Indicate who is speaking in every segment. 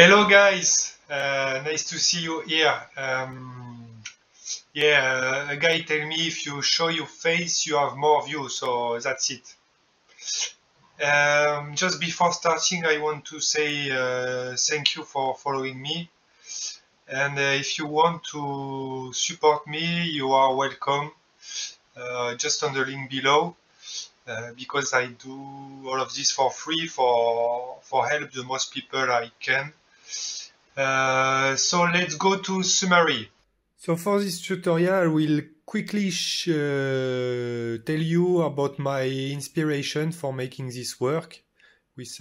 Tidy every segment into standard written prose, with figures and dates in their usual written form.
Speaker 1: Hello guys, nice to see you here. A guy tell me if you show your face you have more views, so that's it. Just before starting I want to say thank you for following me, and if you want to support me you are welcome, just on the link below, because I do all of this for free for help the most people I can. So let's go to Sumarry. So for this tutorial I will quickly tell you about my inspiration for making this work with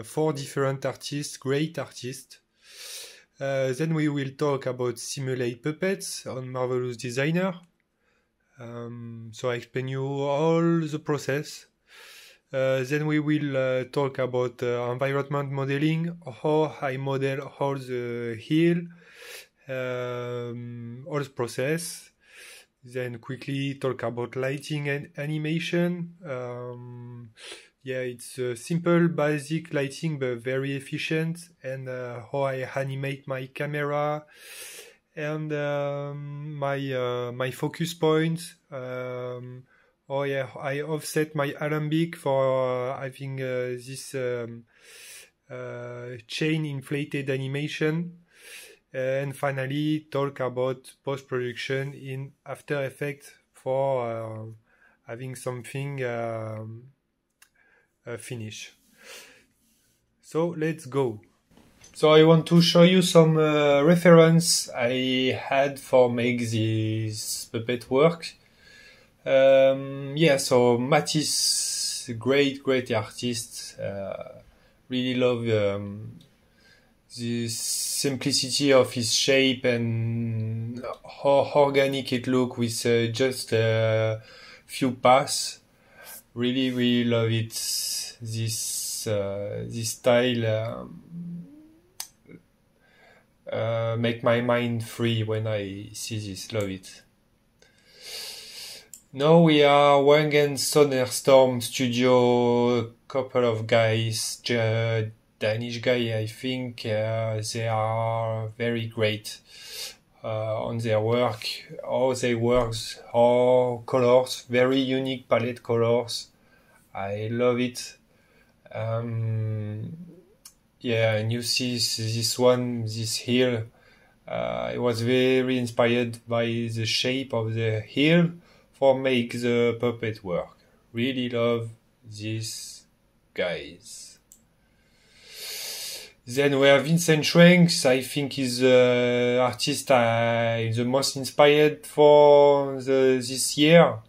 Speaker 1: 4 different artists, great artists. Then we will talk about simulate puppets on Marvelous Designer. So I explain you all the process. Then we will talk about environment modeling, how I model all the hill, all the process. Then quickly talk about lighting and animation. It's simple, basic lighting, but very efficient, and how I animate my camera, and my focus point. I offset my alembic for having this chain inflated animation. And finally talk about post-production in After Effects for having something finish. So let's go. So I want to show you some reference I had for make this puppet work. So Matisse, great artist. Really love the simplicity of his shape and how organic it looks with just a few passes. Really love it. This style make my mind free when I see this. Love it. Now we are Wangen Sonerstorm Studio, a couple of guys, Danish guy, I think. They are very great on their work, how they work, how colors, very unique palette colors. I love it. And you see this one, this hill. I was very inspired by the shape of the hill for make the puppet work. Really love these guys. Then we have Vincent Schwenks. I think is the artist I'm the most inspired for this year.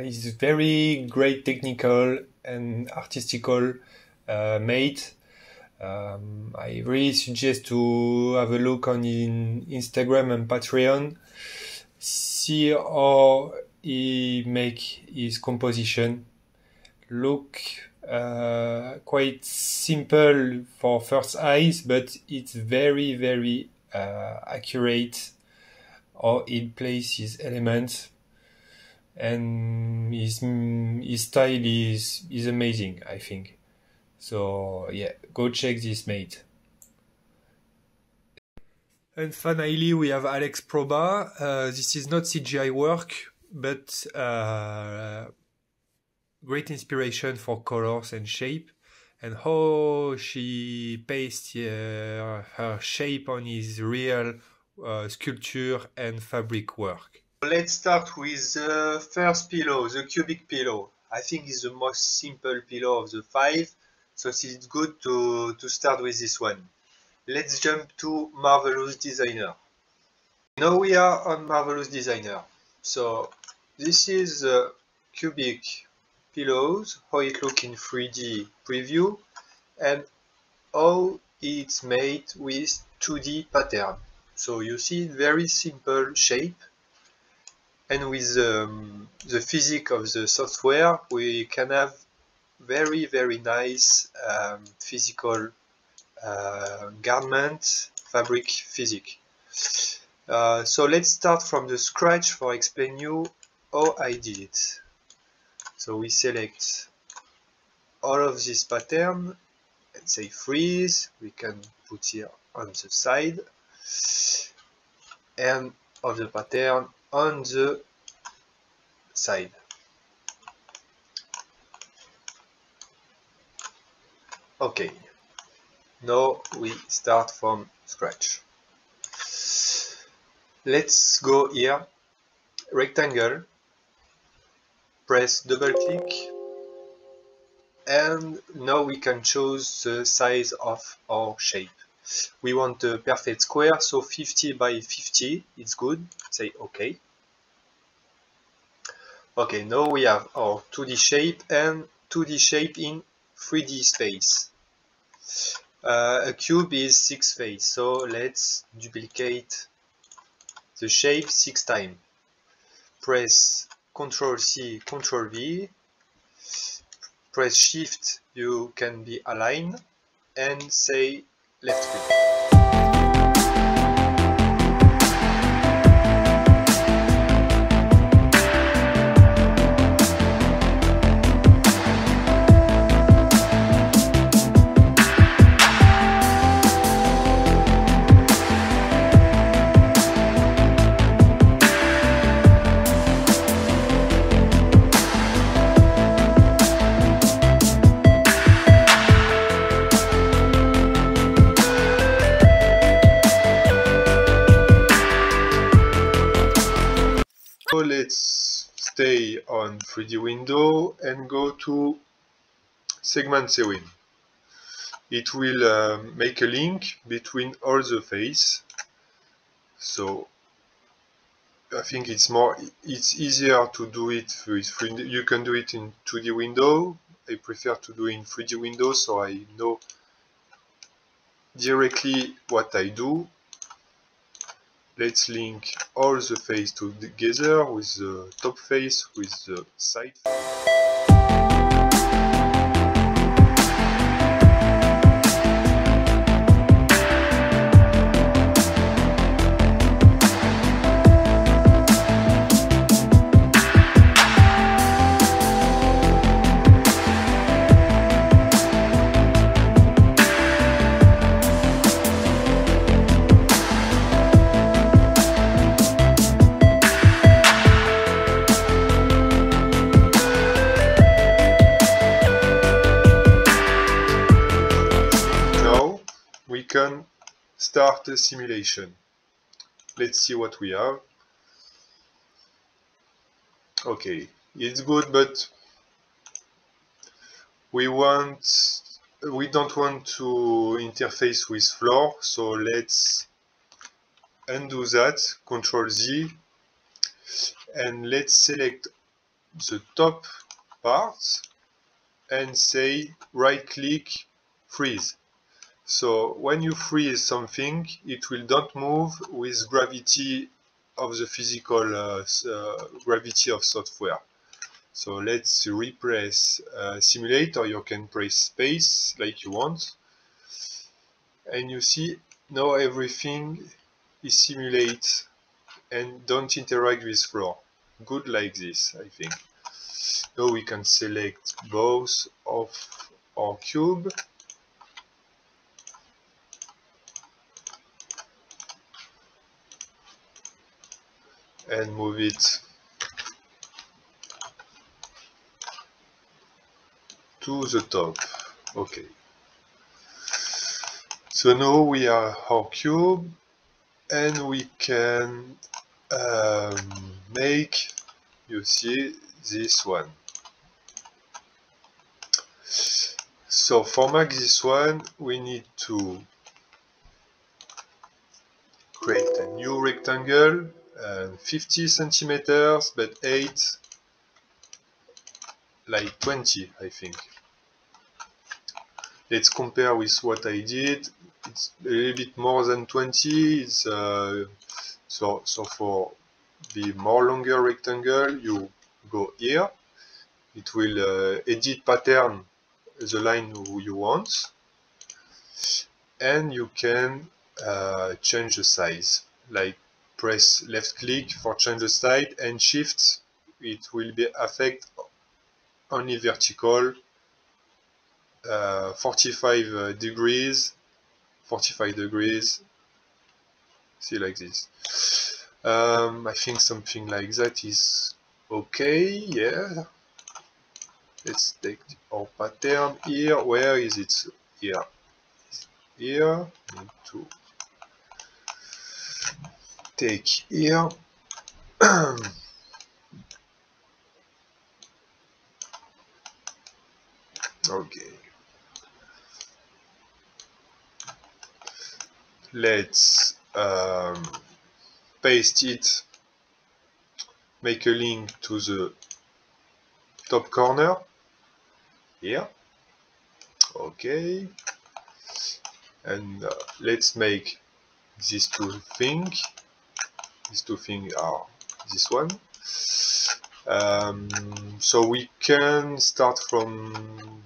Speaker 1: He's very great technical and artistical mate. I really suggest to have a look on Instagram and Patreon. See how he make his composition. Look quite simple for first eyes, but it's very accurate how he places his elements, and his style is amazing, I think. So go check this mate. And finally we have Alex Proba. This is not CGI work, but great inspiration for colors and shape, and how she pastes her shape on his real sculpture and fabric work. Let's start with the first pillow, the cubic pillow. I think it's the most simple pillow of the 5, so it's good to start with this one. Let's jump to Marvelous Designer. Now we are on Marvelous Designer. So this is the cubic pillows, how it looks in 3D preview, and how it's made with 2D pattern. So you see very simple shape, and with the physics of the software we can have very nice physical garment fabric physics. So let's start from the scratch for explain you how I did it. So we select all of this pattern and say freeze. We can put here on the side and of the pattern on the side. Okay, now we start from scratch. Let's go here, rectangle, press double click, and now we can choose the size of our shape. We want a perfect square, so 50 by 50, it's good, say OK. Okay, now we have our 2D shape and 2D shape in 3D space. A cube is 6 faces, so let's duplicate the shape 6 times. Press Ctrl C, Ctrl V, press Shift, you can be aligned, and say left click. So let's stay on 3D window and go to segment sewing. It will make a link between all the faces. So I think it's easier to do it with 3D. You can do it in 2D window. I prefer to do in 3D window so I know directly what I do. Let's link all the faces together with the top face with the side face. We can start a simulation. Let's see what we have. Okay, it's good, but we don't want to interface with floor, so let's undo that, Ctrl Z, and let's select the top part and say right click, freeze. So when you freeze something, it will not move with gravity of the physical gravity of software. So let's repress simulate, or you can press space like you want. And you see now everything is simulate and don't interact with floor. Good like this, I think. Now we can select both of our cube. And move it to the top. Okay. So now we are our cube, and we can make, you see, this one. So for make this one, we need to create a new rectangle, 50 centimeters, but 8, like 20, I think. Let's compare with what I did. It's a little bit more than 20. It's so for the more longer rectangle, you go here. It will edit pattern the line you want, and you can change the size. Like press left click for change the size and shift. It will be affect only vertical 45 degrees, see, like this. I think something like that is okay. Yeah, let's take our pattern here. Where is it? Here. Here, need to take here. Okay, let's paste it, make a link to the top corner here. Okay, and let's make these two things. These two things are this one. So we can start from,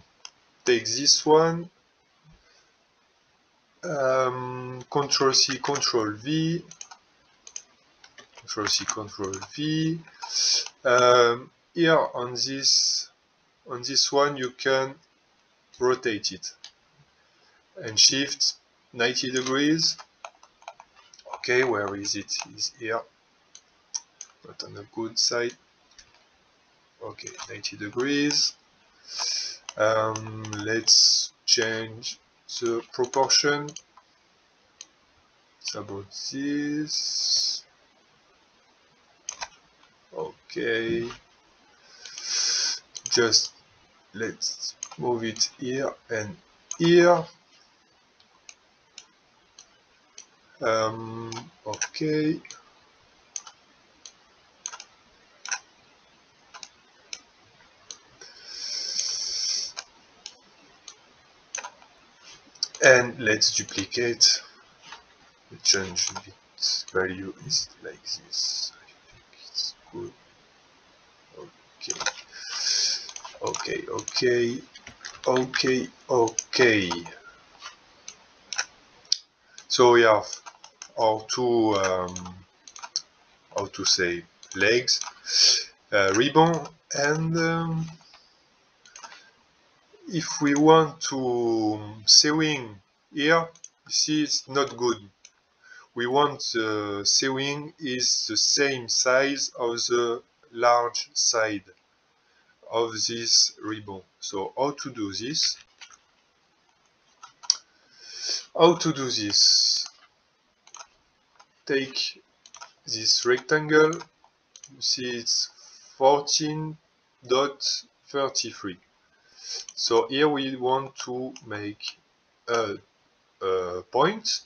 Speaker 1: take this one, Control C, Control V, Control C, Control V. Here on this one you can rotate it and shift 90 degrees. Okay, where is it? Is here, not on the good side. Okay, 90 degrees. Let's change the proportion. It's about this. Okay, just let's move it here and here. Okay, and let's duplicate. The change its value is like this. I think it's good. Okay. So we have our two, how to say, legs, ribbon, and if we want to sewing here, you see it's not good. We want the sewing is the same size of the large side of this ribbon. So how to do this? Take this rectangle, you see it's 14.33. So here we want to make a point,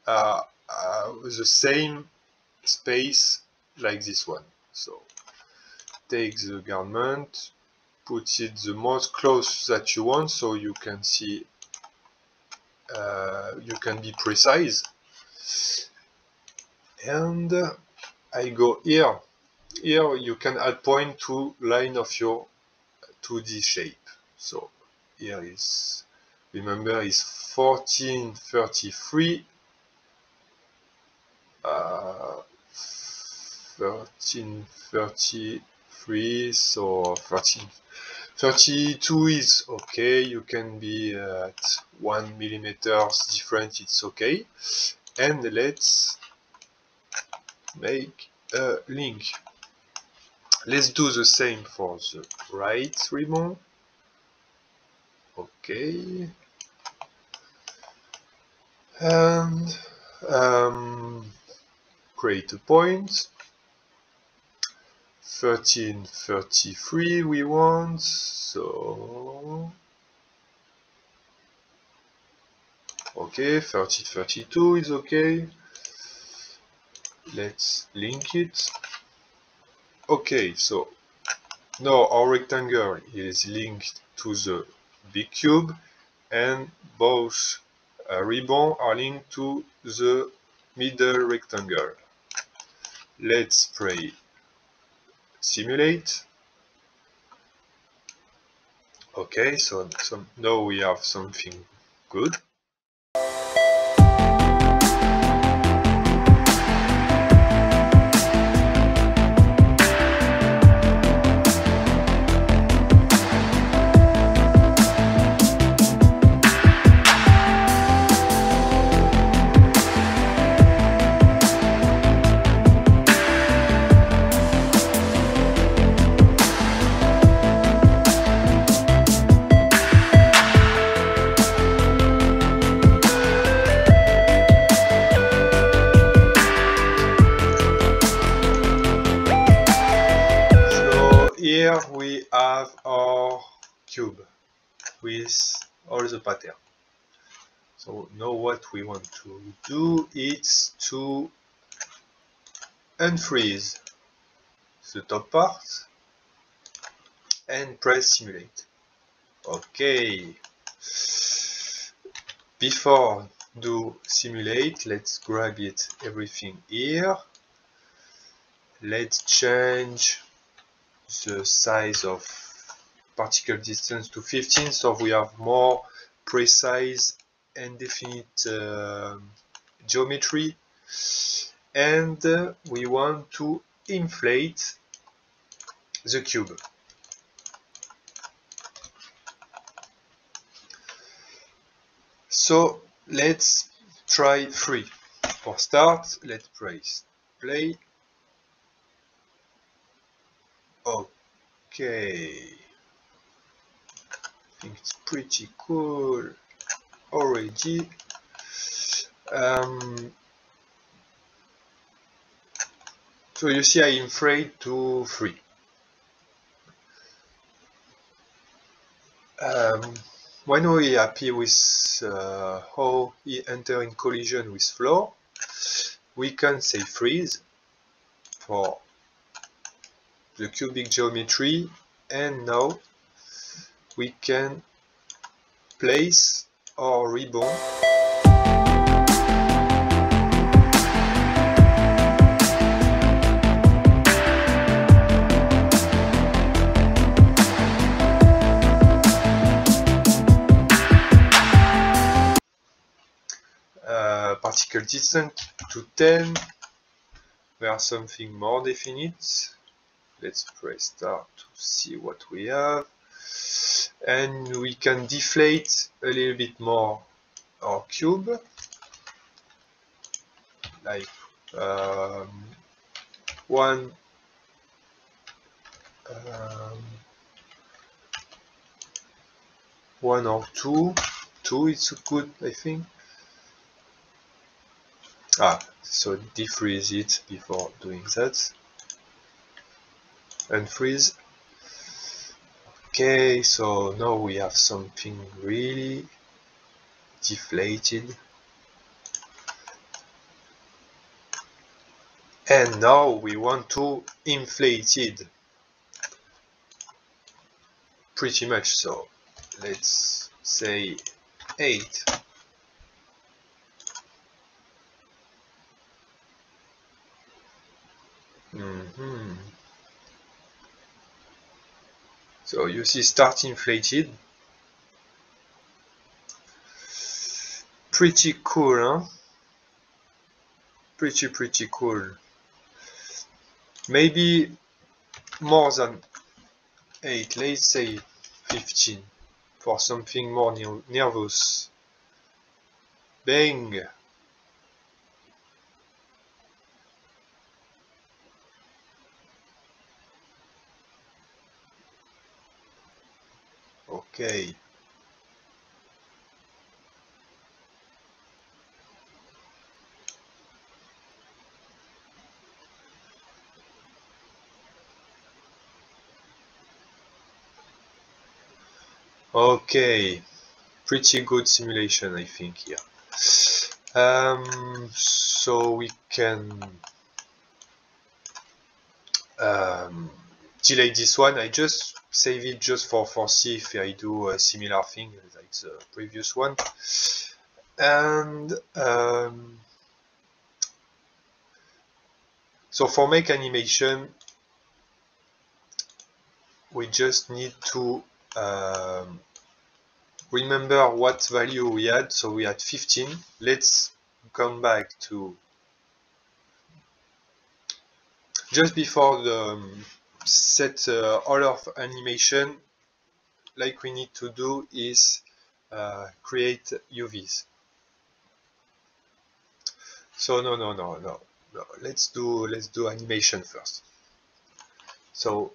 Speaker 1: the same space like this one. So take the garment, put it the most close that you want, so you can see, you can be precise. And I go here. Here you can add point to line of your 2D shape. So here is, remember, is 1433. 1333, so 1332 is okay. You can be at 1 millimeter different, it's okay. And let's make a link. Let's do the same for the right ribbon. Okay, and create a point. 1333 we want, so okay, 1332 is okay. Let's link it. Okay, so now our rectangle is linked to the big cube, and both ribbons are linked to the middle rectangle. Let's spray simulate. Okay, so now we have something good. with all the pattern. So now what we want to do is to unfreeze the top part and press simulate. Okay. Before do simulate, let's grab it everything here. Let's change the size of particle distance to 15, so we have more precise and definite geometry. And we want to inflate the cube. So let's try 3. For start, let's press play. Okay, I think it's pretty cool already. So you see I inflate to 3. When we are happy with how he enter in collision with floor, we can say freeze for the cubic geometry, and now we can place our ribbon particle distance to 10. We have something more definite. Let's press start to see what we have, and we can deflate a little bit more our cube, like 1 or 2. 2 is good, I think. So defreeze it before doing that. Unfreeze. Okay, so now we have something really deflated. And now we want to inflate it. Pretty much so. Let's say 8. So you see start inflated. Pretty cool, huh? Pretty cool. Maybe more than 8, let's say 15 for something more nervous. Bang! Okay. Okay, pretty good simulation, I think, here. So we can delay this one. I just save it just for see if I do a similar thing like the previous one. And so for make animation, we just need to remember what value we had. So we had 15. Let's come back to just before the set all of animation. Like we need to do is create UVs. So no. Let's do animation first. So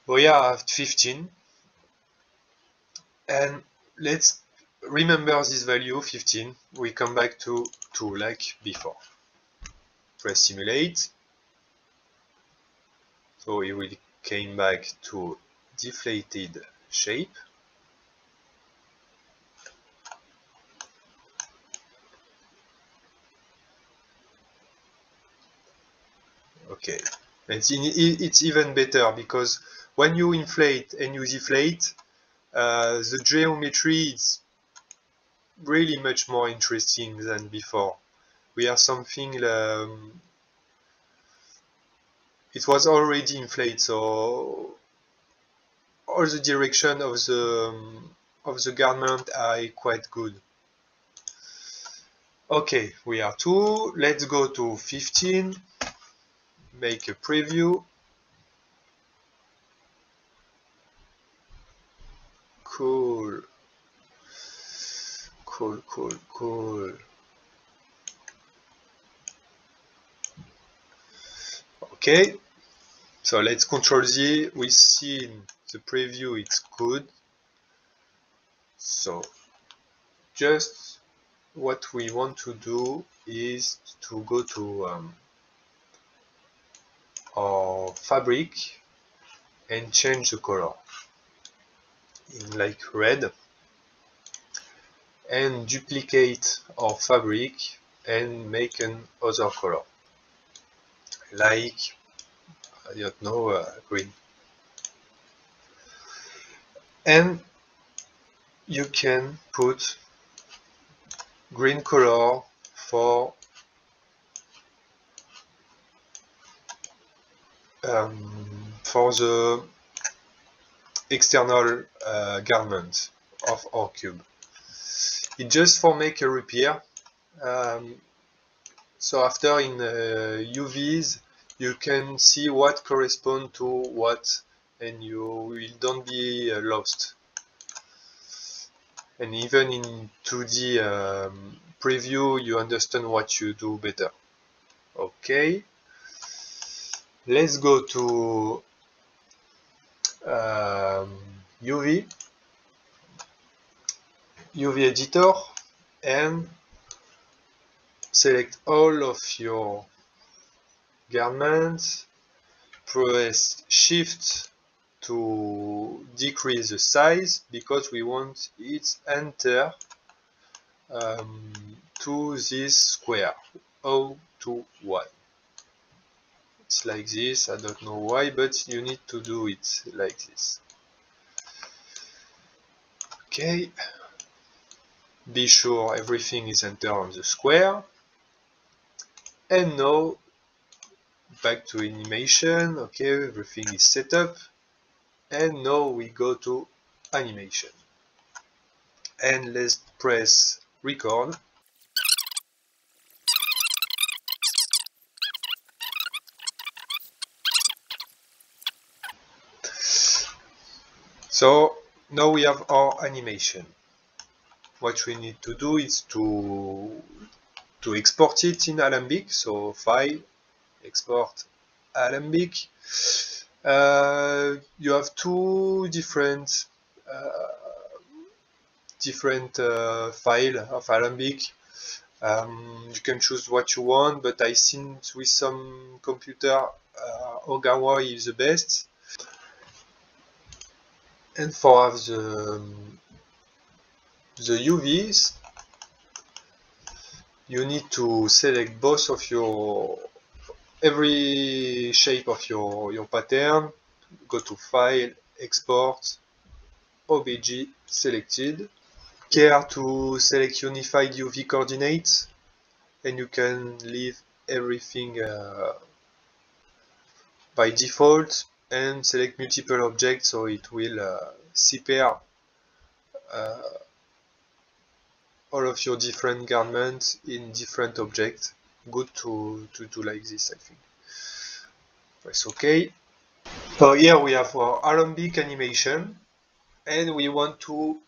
Speaker 1: we are at 15, and let's remember this value 15. We come back to 2 like before. Press simulate. So it will came back to deflated shape. Okay, it's even better because when you inflate and you deflate, the geometry is really much more interesting than before. We have something, it was already inflated, so all the direction of the garment are quite good. Okay, we are 2. Let's go to 15. Make a preview. Cool. Cool, cool, cool. Okay. So let's Control Z. We see in the preview it's good. So just what we want to do is to go to our fabric and change the color in like red, and duplicate our fabric and make an other color like, I don't know, green. And you can put green color for the external garment of our cube. It just for make a repair. So after in UVs you can see what correspond to what, and you will don't be lost. And even in 2D preview you understand what you do better. Okay, let's go to UV editor and select all of your garments, press Shift to decrease the size because we want it enter to this square 0 to 1. It's like this, I don't know why, but you need to do it like this. Okay, be sure everything is entered on the square. And now back to animation. Okay, everything is set up, and now we go to animation and let's press record. So now we have our animation. What we need to do is to export it in Alembic. So File, Export, Alembic. You have two different file of Alembic. You can choose what you want, but I think with some computer Ogawa is the best. And for the UVs, you need to select both of every shape of your pattern. Go to File, Export, OBJ selected. Care to select unified UV coordinates, and you can leave everything by default and select multiple objects, so it will separe all of your different garments in different objects. Good to do like this, I think. Press OK. So here we have our Alembic animation, and we want to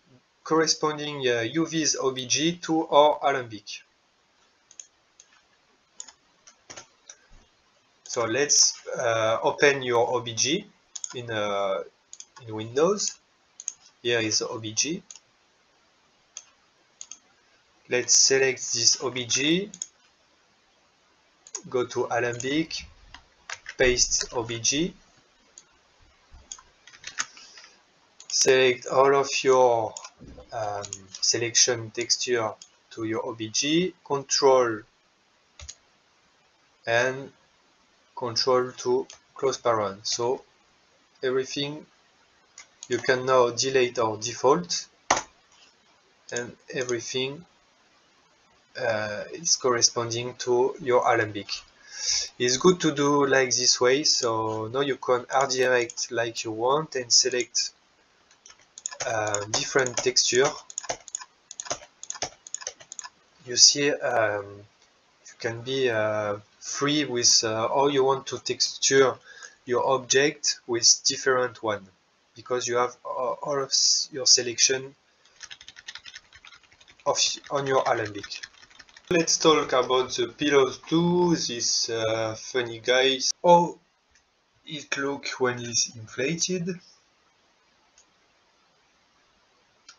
Speaker 1: corresponding UV's OBJ to our Alembic. So let's open your OBJ in Windows. Here is the OBJ. Let's select this OBJ, go to Alembic, paste OBJ, select all of your selection texture to your OBJ, Control and Control to close parent. So everything you can now delete our default, and everything is corresponding to your Alembic. It's good to do like this way, so now you can redirect like you want and select different texture. You see, you can be free with how you want to texture your object with different one, because you have all of your selection on your Alembic. Let's talk about the pillows too, this funny guys. How it looks when it's inflated.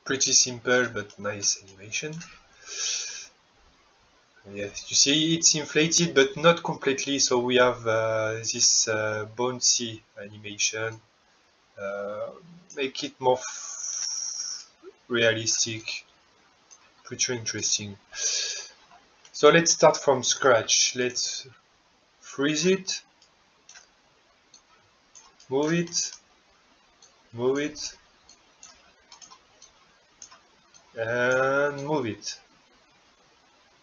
Speaker 1: Pretty simple but nice animation. Yes, you see it's inflated but not completely, so we have this bouncy animation. Make it more realistic. Pretty interesting. So let's start from scratch. Let's freeze it, move it, and move it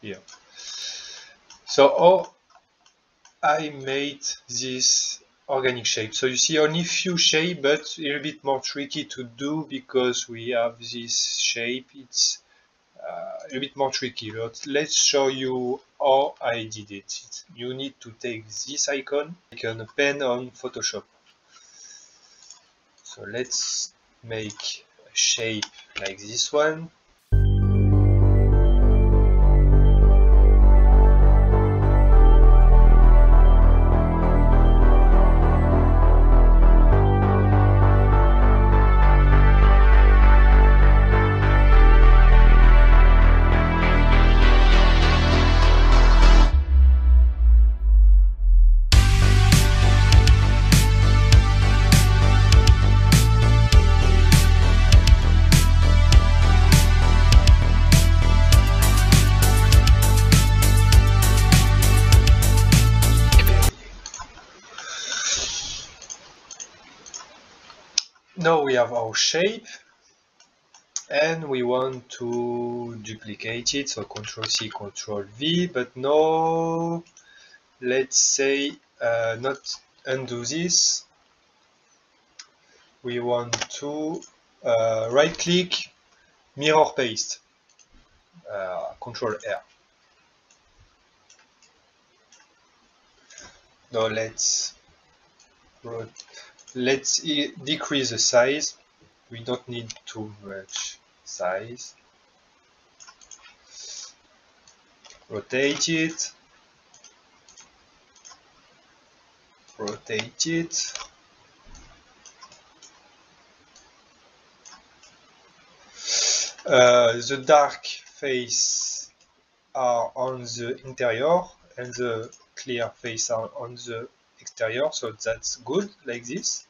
Speaker 1: here. So how I made this organic shape. So you see only few shape, but a little bit more tricky to do because we have this shape. It's a little bit more tricky, but let's show you how I did it. You need to take this icon, like a pen on Photoshop. So let's make a shape like this one. Now we have our shape and we want to duplicate it, so Ctrl C, Ctrl V, but now let's say not undo this. We want to right click, mirror paste, Ctrl R. Now let's decrease the size. We don't need too much size. Rotate it. Rotate it. The dark face are on the interior and the clear face are on the exterior, so that's good like this.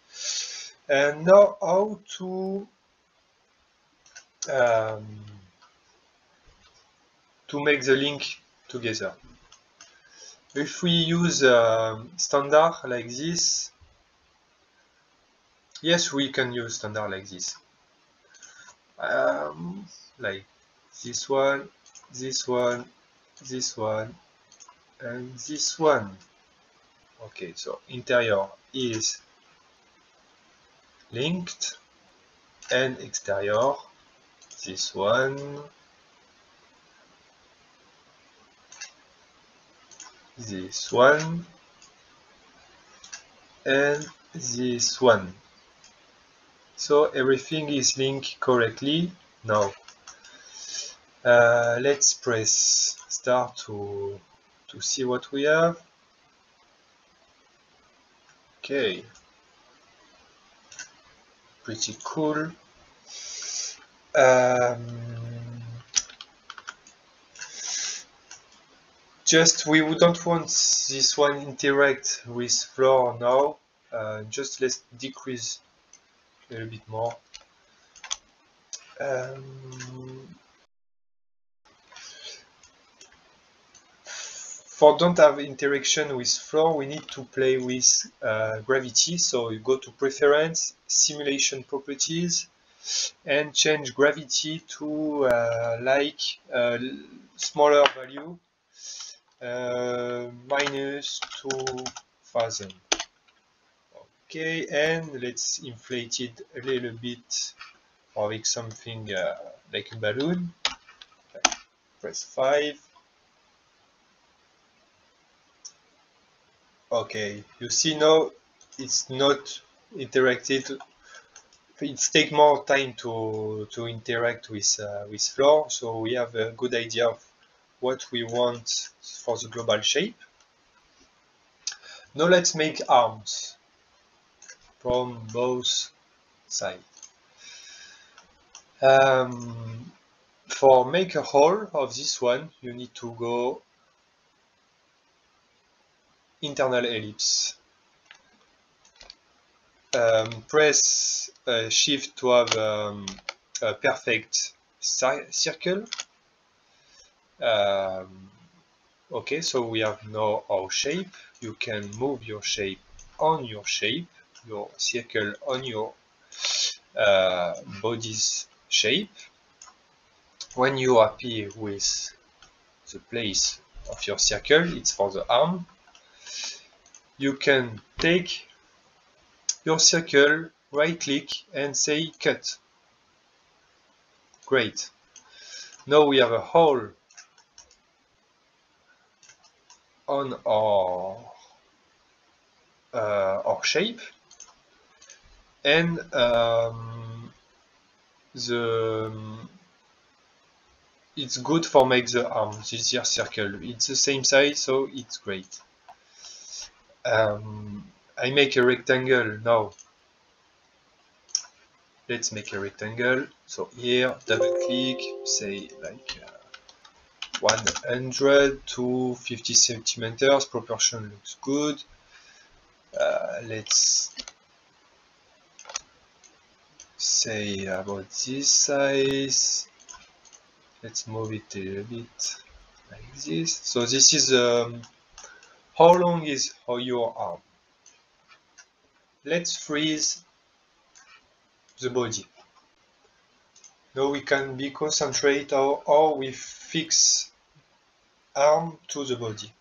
Speaker 1: And now how to make the link together. If we use standard like this, yes, we can use standard like this, like this one, this one, this one, and this one. Okay, so interior is linked and exterior, this one, this one, and this one. So everything is linked correctly. Now let's press start to see what we have. Okay, pretty cool. Just we don't want this one interact with floor now. Just let's decrease a little bit more. For don't have interaction with floor, we need to play with gravity. So you go to Preference, Simulation Properties, and change gravity to smaller value, minus 2000. Okay, and let's inflate it a little bit, or make something like a balloon. Press 5. Okay, you see now it's not interacted. It takes more time to interact with floor, so we have a good idea of what we want for the global shape. Now let's make arms from both sides. For make a hole of this one, you need to go internal ellipse. Press Shift to have a perfect circle. Okay, so we have now our shape. You can move your shape on your shape, your circle on your body's shape. When you are happy with the place of your circle, it's for the arm. You can take your circle, right click and say cut. Great. Now we have a hole on our shape, and it's good for make the arm, this here circle. It's the same size, so it's great. I make a rectangle now. Let's make a rectangle. So here, double click, say like 100 to 50 centimeters. Proportion looks good. Let's say about this size. Let's move it a little bit like this. So this is how long is your arm. Let's freeze the body. Now we can be concentrate how we fix arm to the body.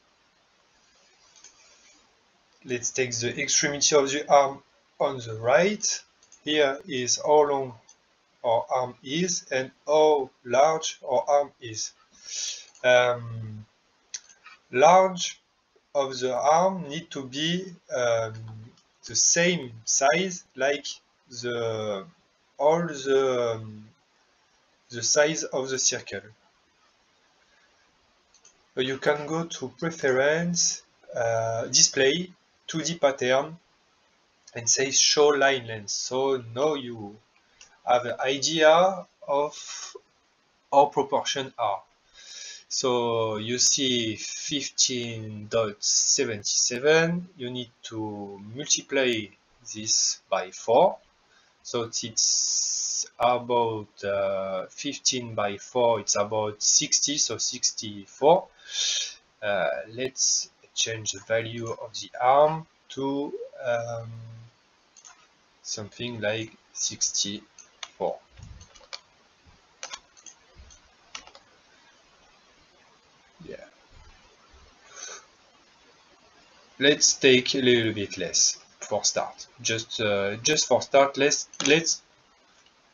Speaker 1: Let's take the extremity of the arm on the right. Here is how long our arm is and how large our arm is. Large of the arm need to be the same size like all the size of the circle. So you can go to Preference, Display, 2D Pattern, and say Show Line Length. So now you have an idea of how proportions are. So you see 15.77. You need to multiply this by 4. So it's about 15 by 4. It's about 60. So 64. Let's change the value of the arm to something like 64. Yeah. Let's take a little bit less for start. Just for start, let's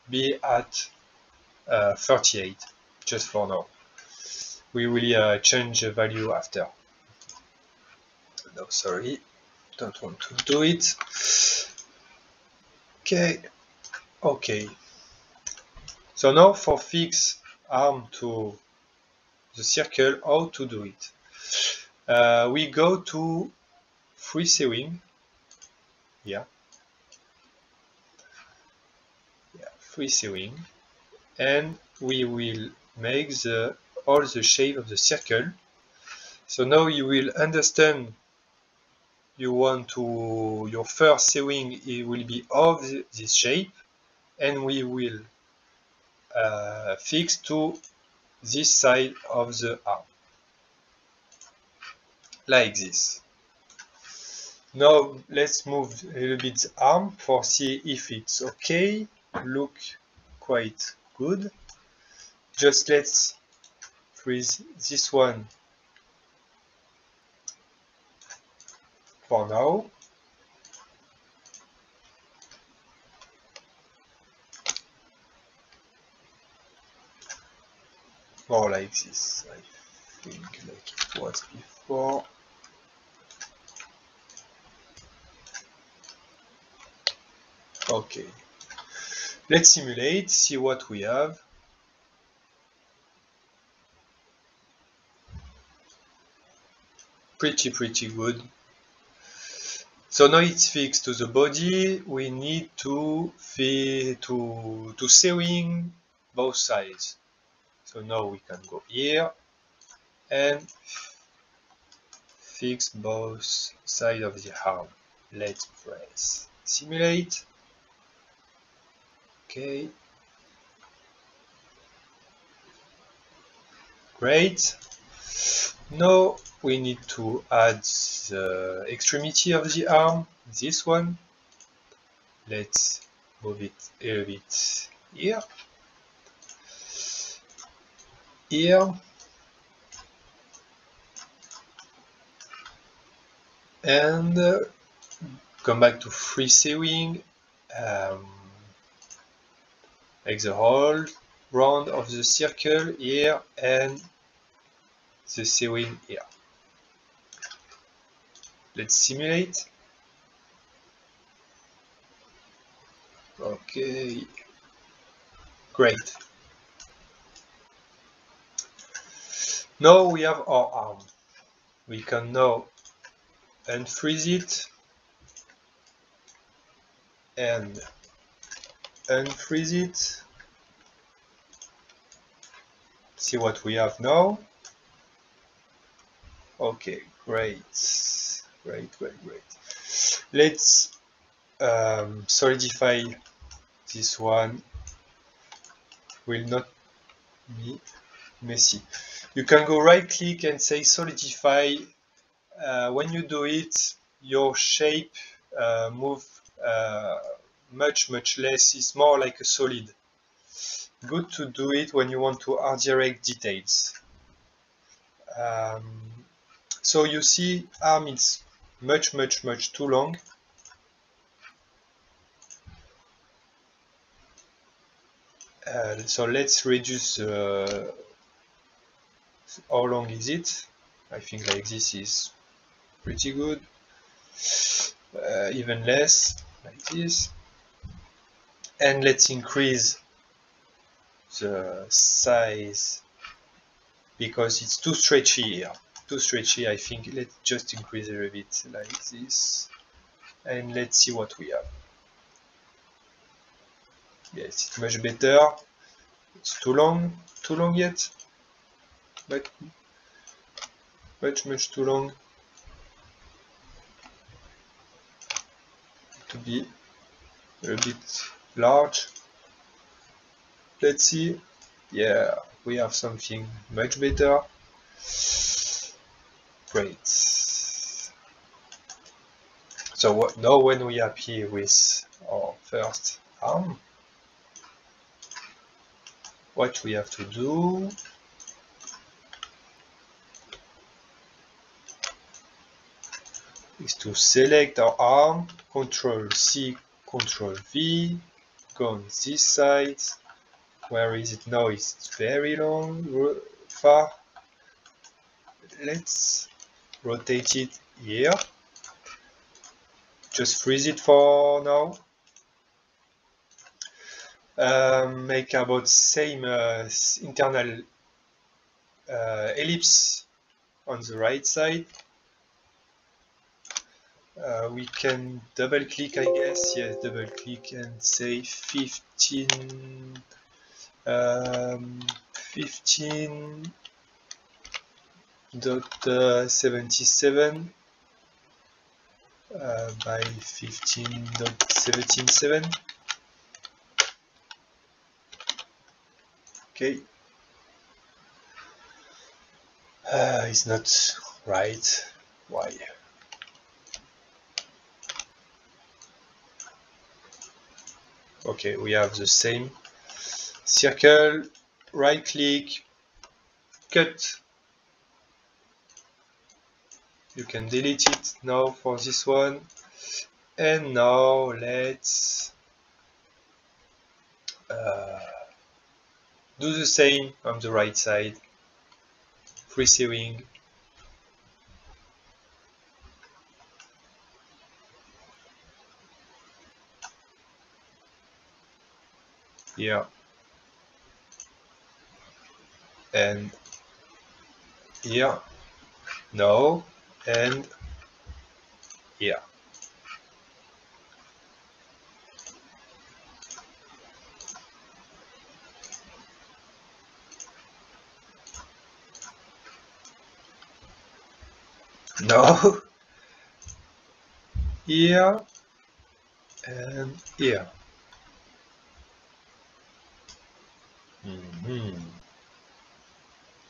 Speaker 1: be at 38. Just for now. We will change the value after. No, sorry, don't want to do it. Okay. So now for fix arm to the circle, how to do it? We go to free sewing. Yeah, free sewing, and we will make all the shape of the circle. So now you will understand you want to your first sewing, it will be of this shape, and we will fixed to this side of the arm, like this. Now let's move a little bit the arm for see if it's okay. Look quite good. Just let's freeze this one for now. More like this, I think, like it was before. Okay, let's simulate, see what we have. Pretty good. So now it's fixed to the body. We need to sewing both sides. So now we can go here and fix both sides of the arm. Let's press simulate. Okay. Great. Now we need to add the extremity of the arm, this one. Let's move it a little bit here. Here. And come back to free sewing. Like the whole round of the circle here and the sewing here. Let's simulate. Okay, great. Now we have our arm. We can now unfreeze it and unfreeze it. See what we have now. Okay, great. Let's solidify this one. Will not be messy. You can go right click and say solidify. When you do it, your shape move much less. It's more like a solid. Good to do it when you want to redirect details. So you see arm is much too long. So let's reduce how long is it. I think like this is pretty good. Even less, like this. And let's increase the size because it's too stretchy here. Too stretchy, I think. Let's just increase a little bit like this. And let's see what we have. Yes, it's much better. It's too long yet, but much too long to be a bit large. Let's see. Yeah, we have something much better. Great. So now when we are happy with our first arm, what we have to do is to select our arm, Ctrl C, Ctrl V, go on this side. Where is it now? It's very long, far. Let's rotate it here. Just freeze it for now. Make about same internal ellipse on the right side. We can double click, I guess. Yes, double click and say 15.77 by 15.177. Okay. It's not right. Why? Okay, we have the same circle, right click, cut. You can delete it now for this one. And now let's do the same on the right side. Free sewing. Here. And here. No. And here. No. Here. And here.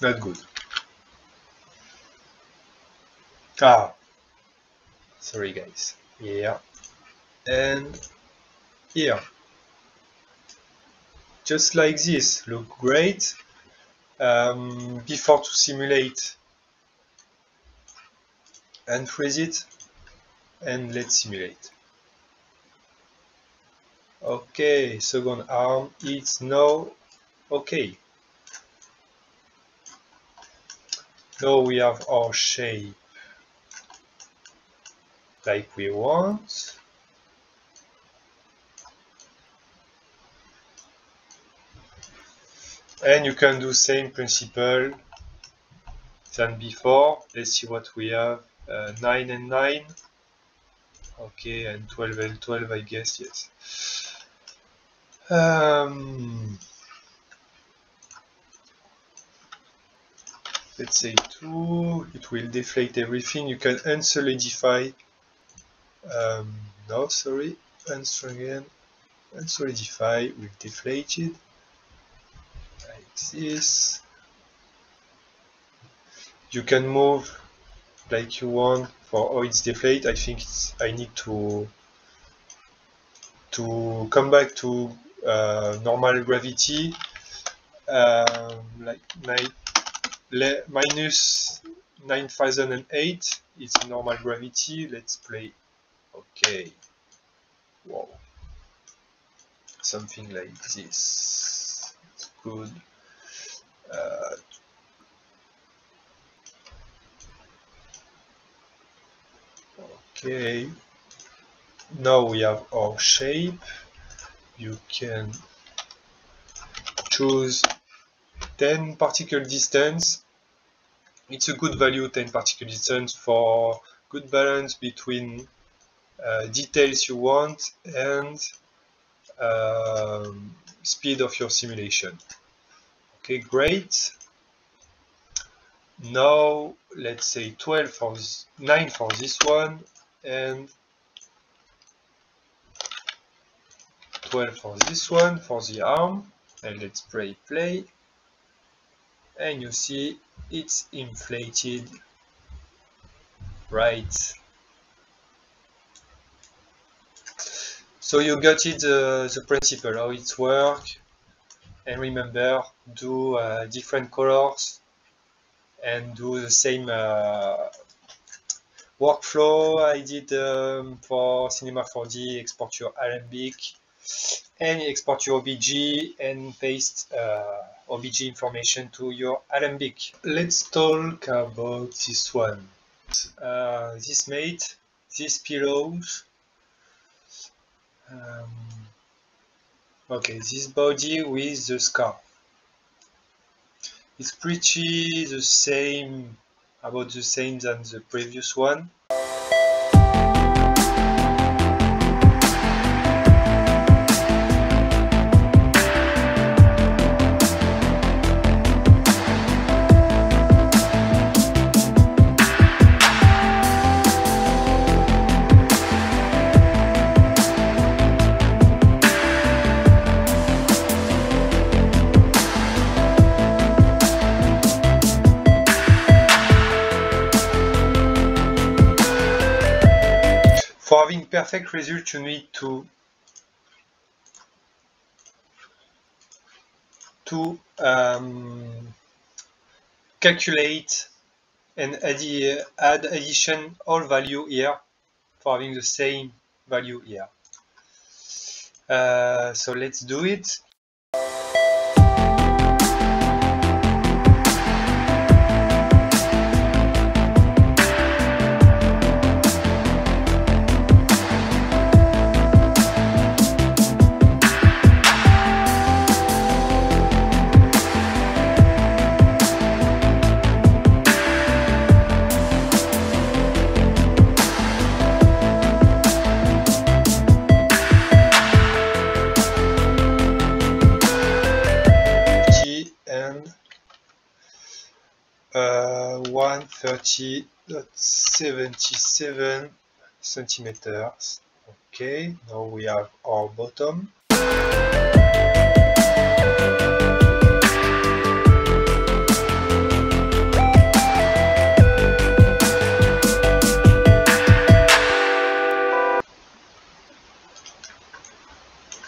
Speaker 1: Not good. Ah. Sorry guys. Here. And here. Just like this. Look great. Before to simulate, unfreeze it and let's simulate. Okay, second arm, it's now okay. Now we have our shape like we want. And you can do same principle than before. Let's see what we have. 9 and 9. Okay, and 12 and 12, I guess, yes. Let's say 2. It will deflate everything. You can unsolidify. No, sorry. Unsolidify will deflate it. Like this. You can move like you want for how it's deflate. I think I need to come back to normal gravity, like minus 9008. It's normal gravity. Let's play. Okay. Wow. Something like this. It's good. Okay. Now we have our shape. You can choose 10 particle distance. It's a good value, 10 particle distance, for good balance between details you want and speed of your simulation. Okay, great. Now let's say 12 for 9 for this one and 12 for this one for the arm, and let's play, and you see it's inflated, right? So you got it, the principle, how it works. And remember, do different colors and do the same workflow I did for Cinema4D. Export your Alembic and export your OBJ and paste OBJ information to your Alembic. Let's talk about this one. This mate, these pillows. Okay, this body with the scarf. It's pretty the same, about the same than the previous one. perfect result, you need to calculate and add addition all value here for having the same value here. So let's do it. And 130.77 centimeters. Okay, now we have our bottom.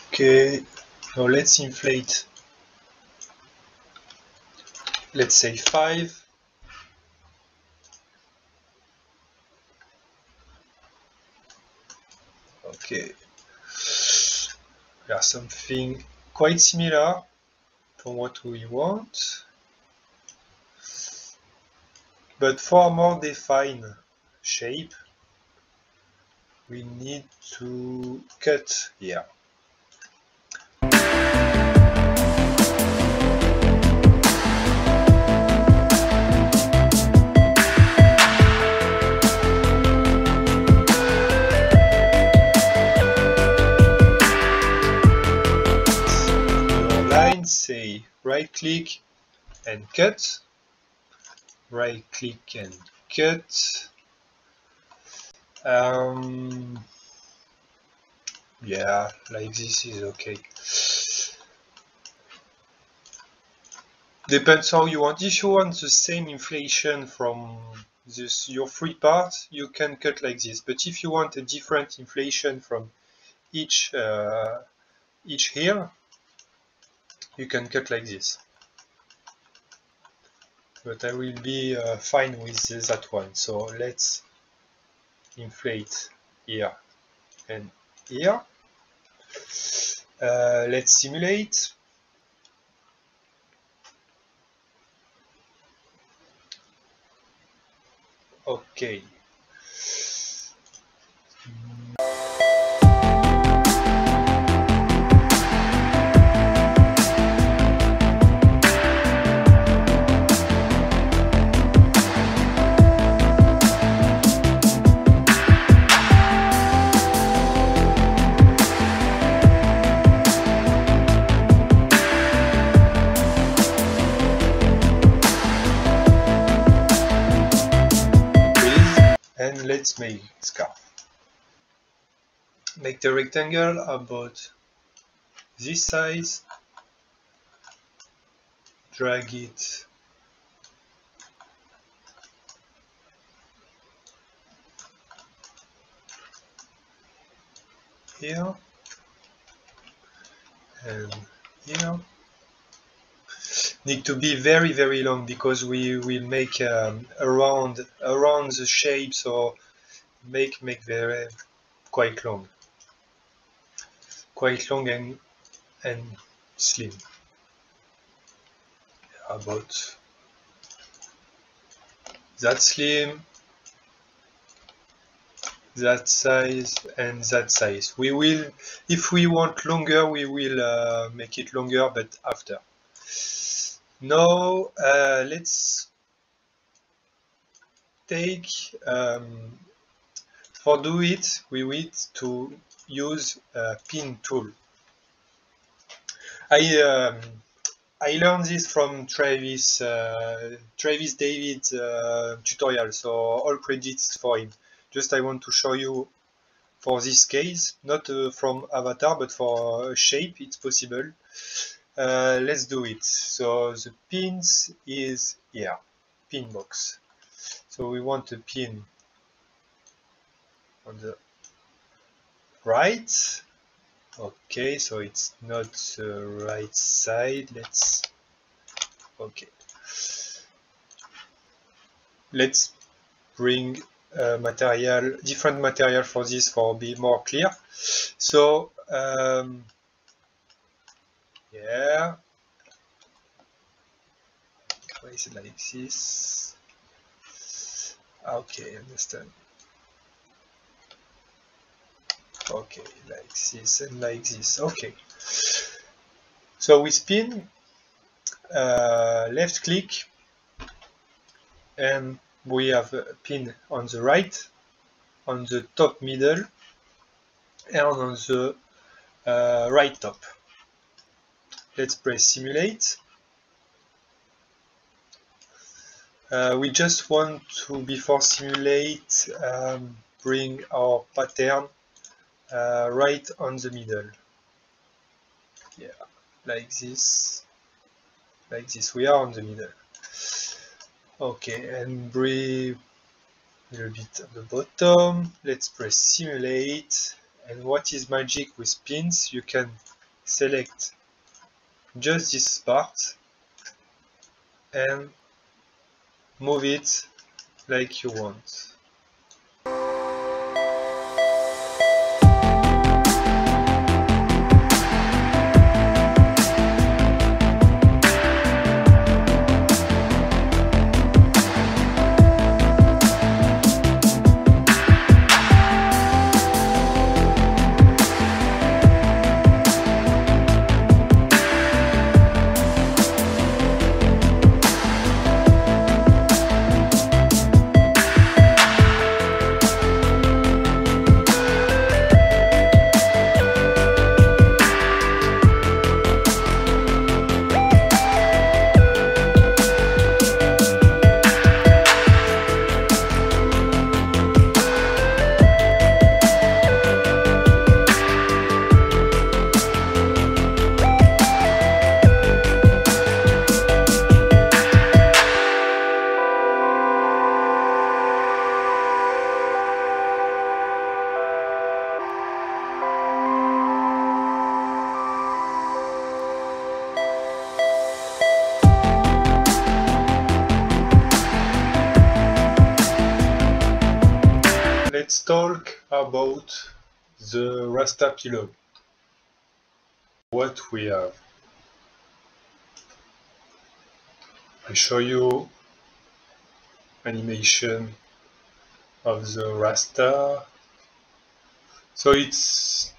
Speaker 1: Okay, now let's inflate. Let's say 5. Okay, we have something quite similar from what we want, but for a more defined shape, we need to cut here. Say right click and cut, right click and cut. Yeah, like this is okay. Depends how you want. If you want the same inflation from this your free part, you can cut like this. But if you want a different inflation from each here, you can cut like this. But I will be fine with that one. So let's inflate here and here. Let's simulate. Okay. And let's make scarf. Make the rectangle about this size, drag it here and here. Need to be very, very long because we will make around the shape, so make very quite long and slim. About that slim, that size and that size. We will, if we want longer, we will make it longer, but after. Now let's take for do it, we need to use a pin tool. I learned this from Travis David's tutorial, so all credits for him. Just I want to show you for this case, not from avatar, but for shape, it's possible. Let's do it. So the pins is here, pin box. So we want a pin on the right. Okay, so it's not the right side. Let's bring different material for this for be more clear. So yeah, place it like this. Okay, understand. Okay, like this and like this. Okay. So we spin, left click, and we have a pin on the right, on the top middle, and on the right top. Let's press simulate. We just want to, before simulate, bring our pattern right on the middle. Yeah, like this. Like this, we are on the middle. Okay, and bring a little bit at the bottom. Let's press simulate. And what is magic with pins? You can select just this part and move it like you want. Let's talk about the raster pillow. What we have. I show you animation of the raster. So it's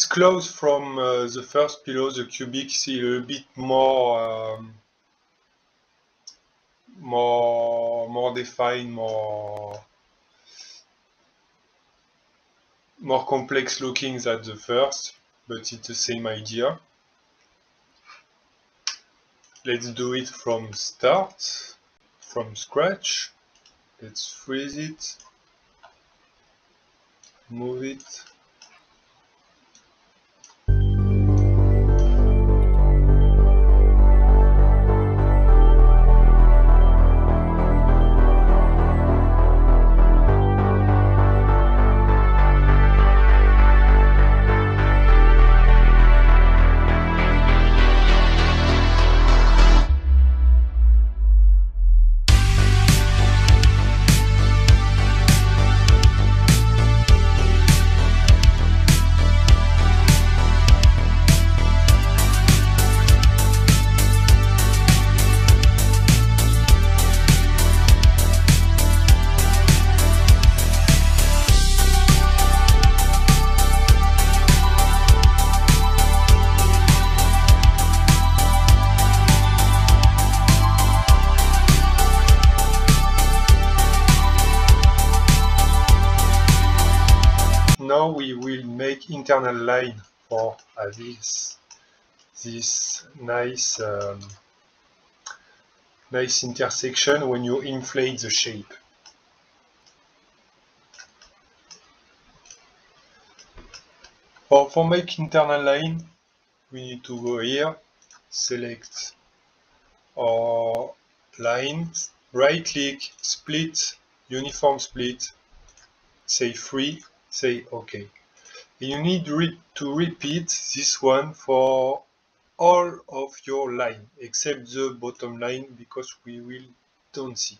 Speaker 1: close from the first pillow. The cubic is a little bit more defined, more complex looking than the first, but it's the same idea. Let's do it from start, from scratch. Let's freeze it, move it. Now we will make internal line for this nice nice intersection when you inflate the shape. For make internal line, we need to go here, select our lines, right click, split, uniform split, say free, say OK. You need to repeat this one for all of your line except the bottom line, because we will don't see.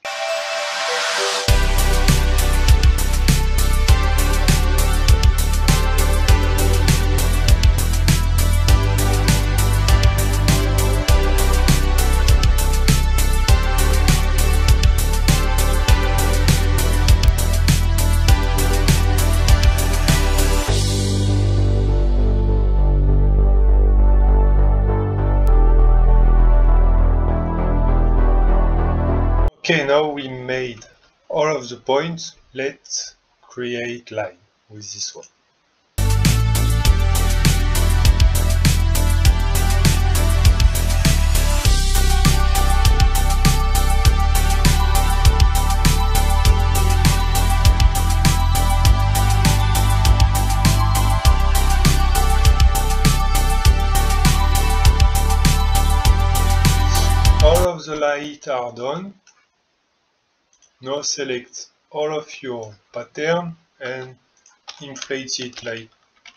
Speaker 1: Okay, now we made all of the points. Let's create line with this one. All of the lights are done. Now select all of your pattern and inflate it like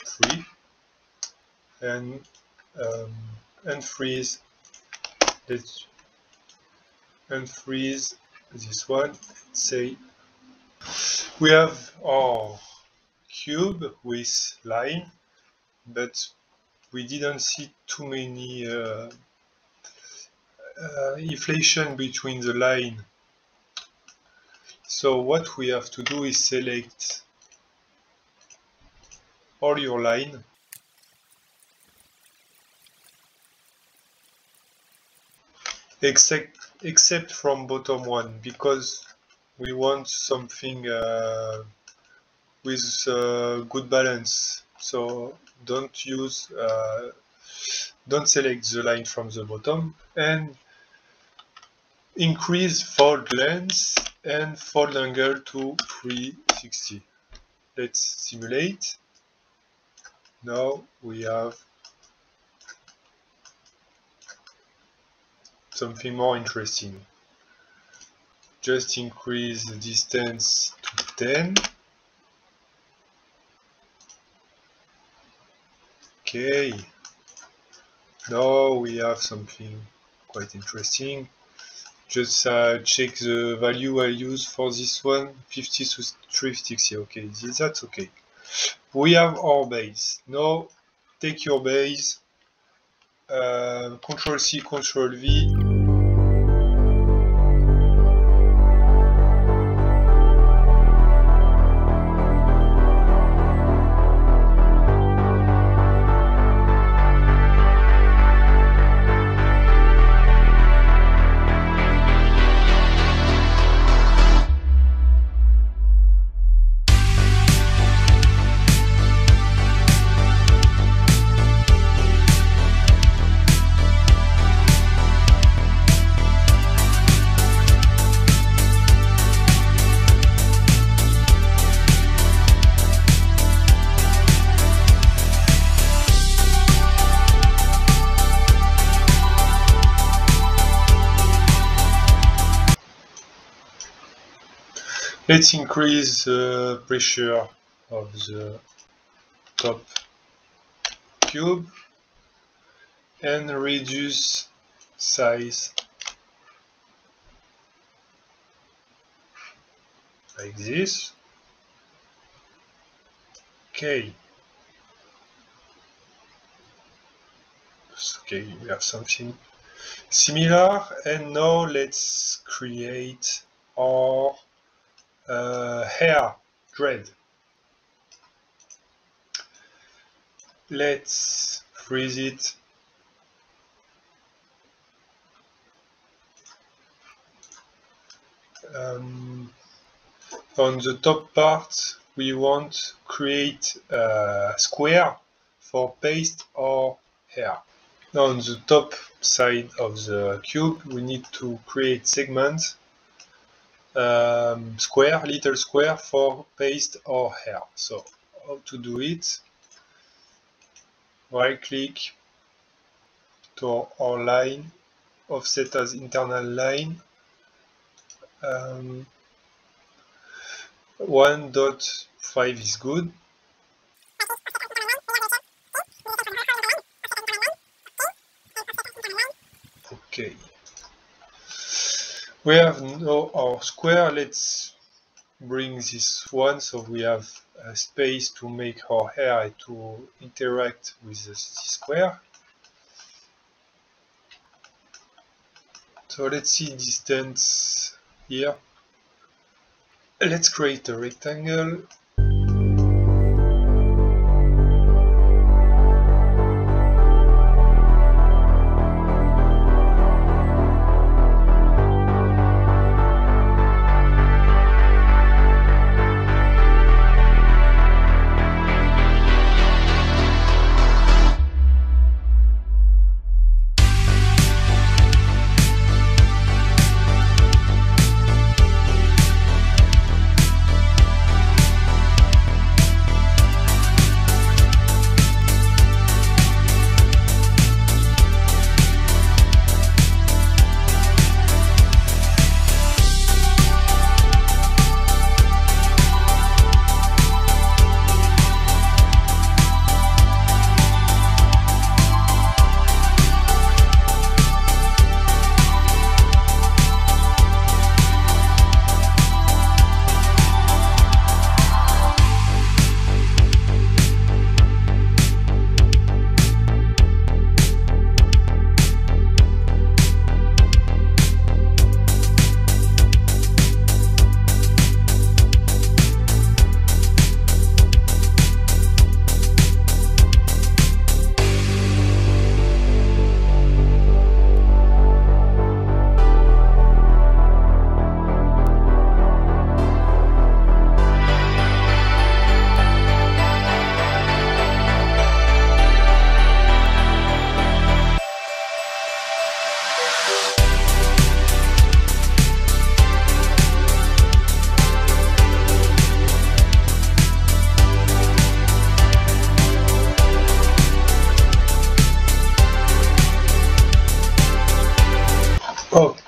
Speaker 1: 3 and freeze. Let's unfreeze this one. Say we have our cube with line, but we didn't see too many inflation between the line. So what we have to do is select all your line, except from bottom one, because we want something with good balance. So don't select the line from the bottom, and increase fold length and fold angle to 360. Let's simulate. Now we have something more interesting. Just increase the distance to 10. Okay. Now we have something quite interesting. Just check the value I use for this one, 50 to 360. Okay, that's okay. We have our base. Now take your base, Ctrl C, Ctrl V. Let's increase the pressure of the top cube and reduce size like this. Okay. Okay, we have something similar, and now let's create our hair dread. Let's freeze it. On the top part, we want to create a square for paste or hair. Now on the top side of the cube, we need to create segments, little square for paste or hair. So how to do it? Right click to our line, offset as internal line, 1.5 is good. Okay. We have now our square. Let's bring this one so we have a space to make our hair to interact with the square. So let's see distance here. Let's create a rectangle.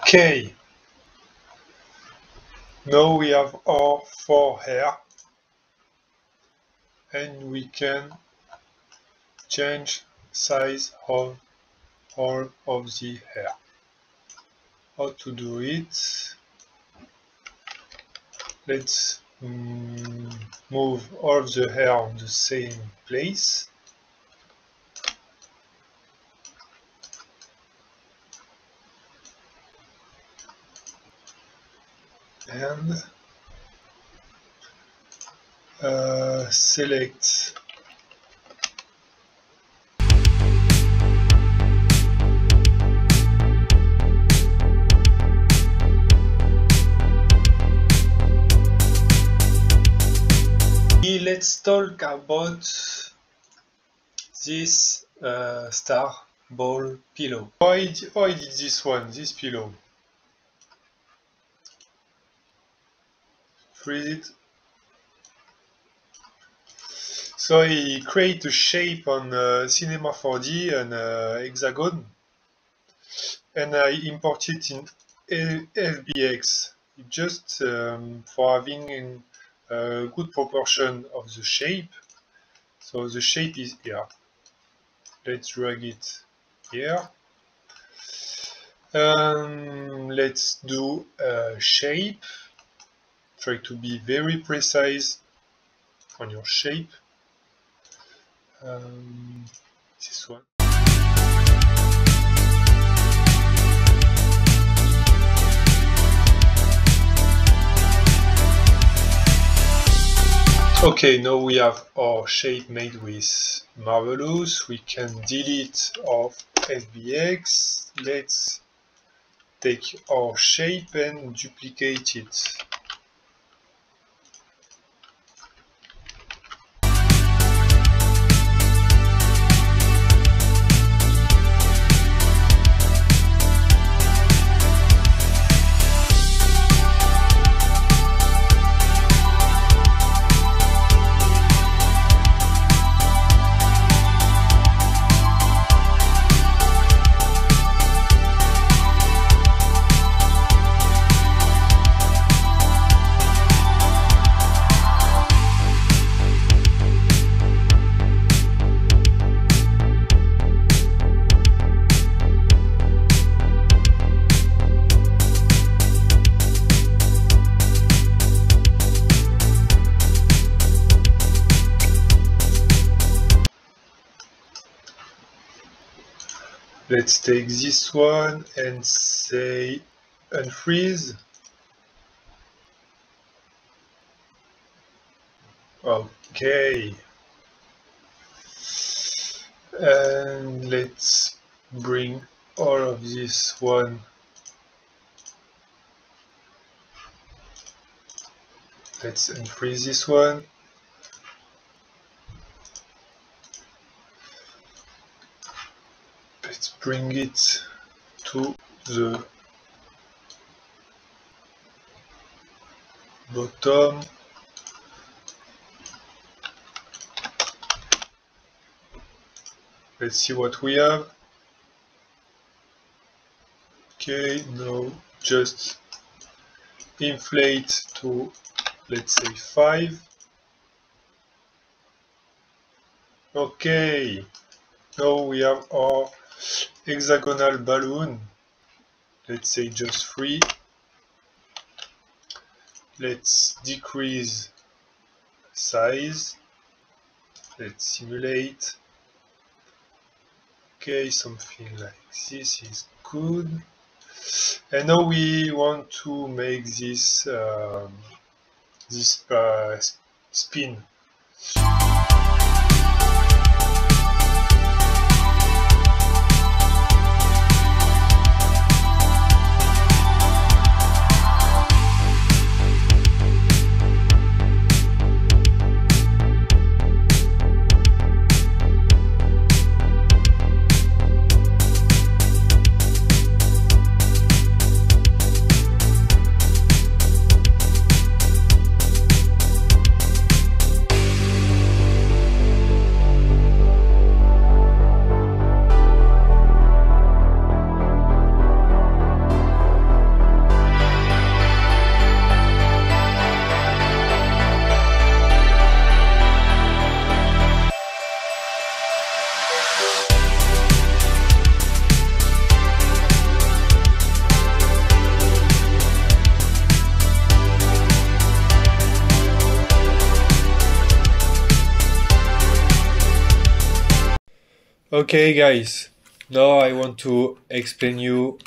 Speaker 1: Okay, now we have our 4 hair and we can change size of all of the hair. How to do it? Let's move all of the hair on the same place. And select let's talk about this star ball pillow. Why did this one, this pillow? Freeze it. So I create a shape on Cinema4D, an hexagon, and I import it in FBX just for having a good proportion of the shape. So the shape is here. Let's drag it here. Let's do a shape. Try to be very precise on your shape. This one. Okay, now we have our shape made with Marvelous. We can delete our FBX. Let's take our shape and duplicate it. Let's take this one and say unfreeze. Okay. And let's bring all of this one. Let's unfreeze this one. Let's bring it to the bottom. Let's see what we have. Okay, now just inflate to, let's say, 5. Okay, now we have our hexagonal balloon. Let's say just 3. Let's decrease size. Let's simulate. Okay, something like this is good. And now we want to make this spin. Okay guys, now I want to explain you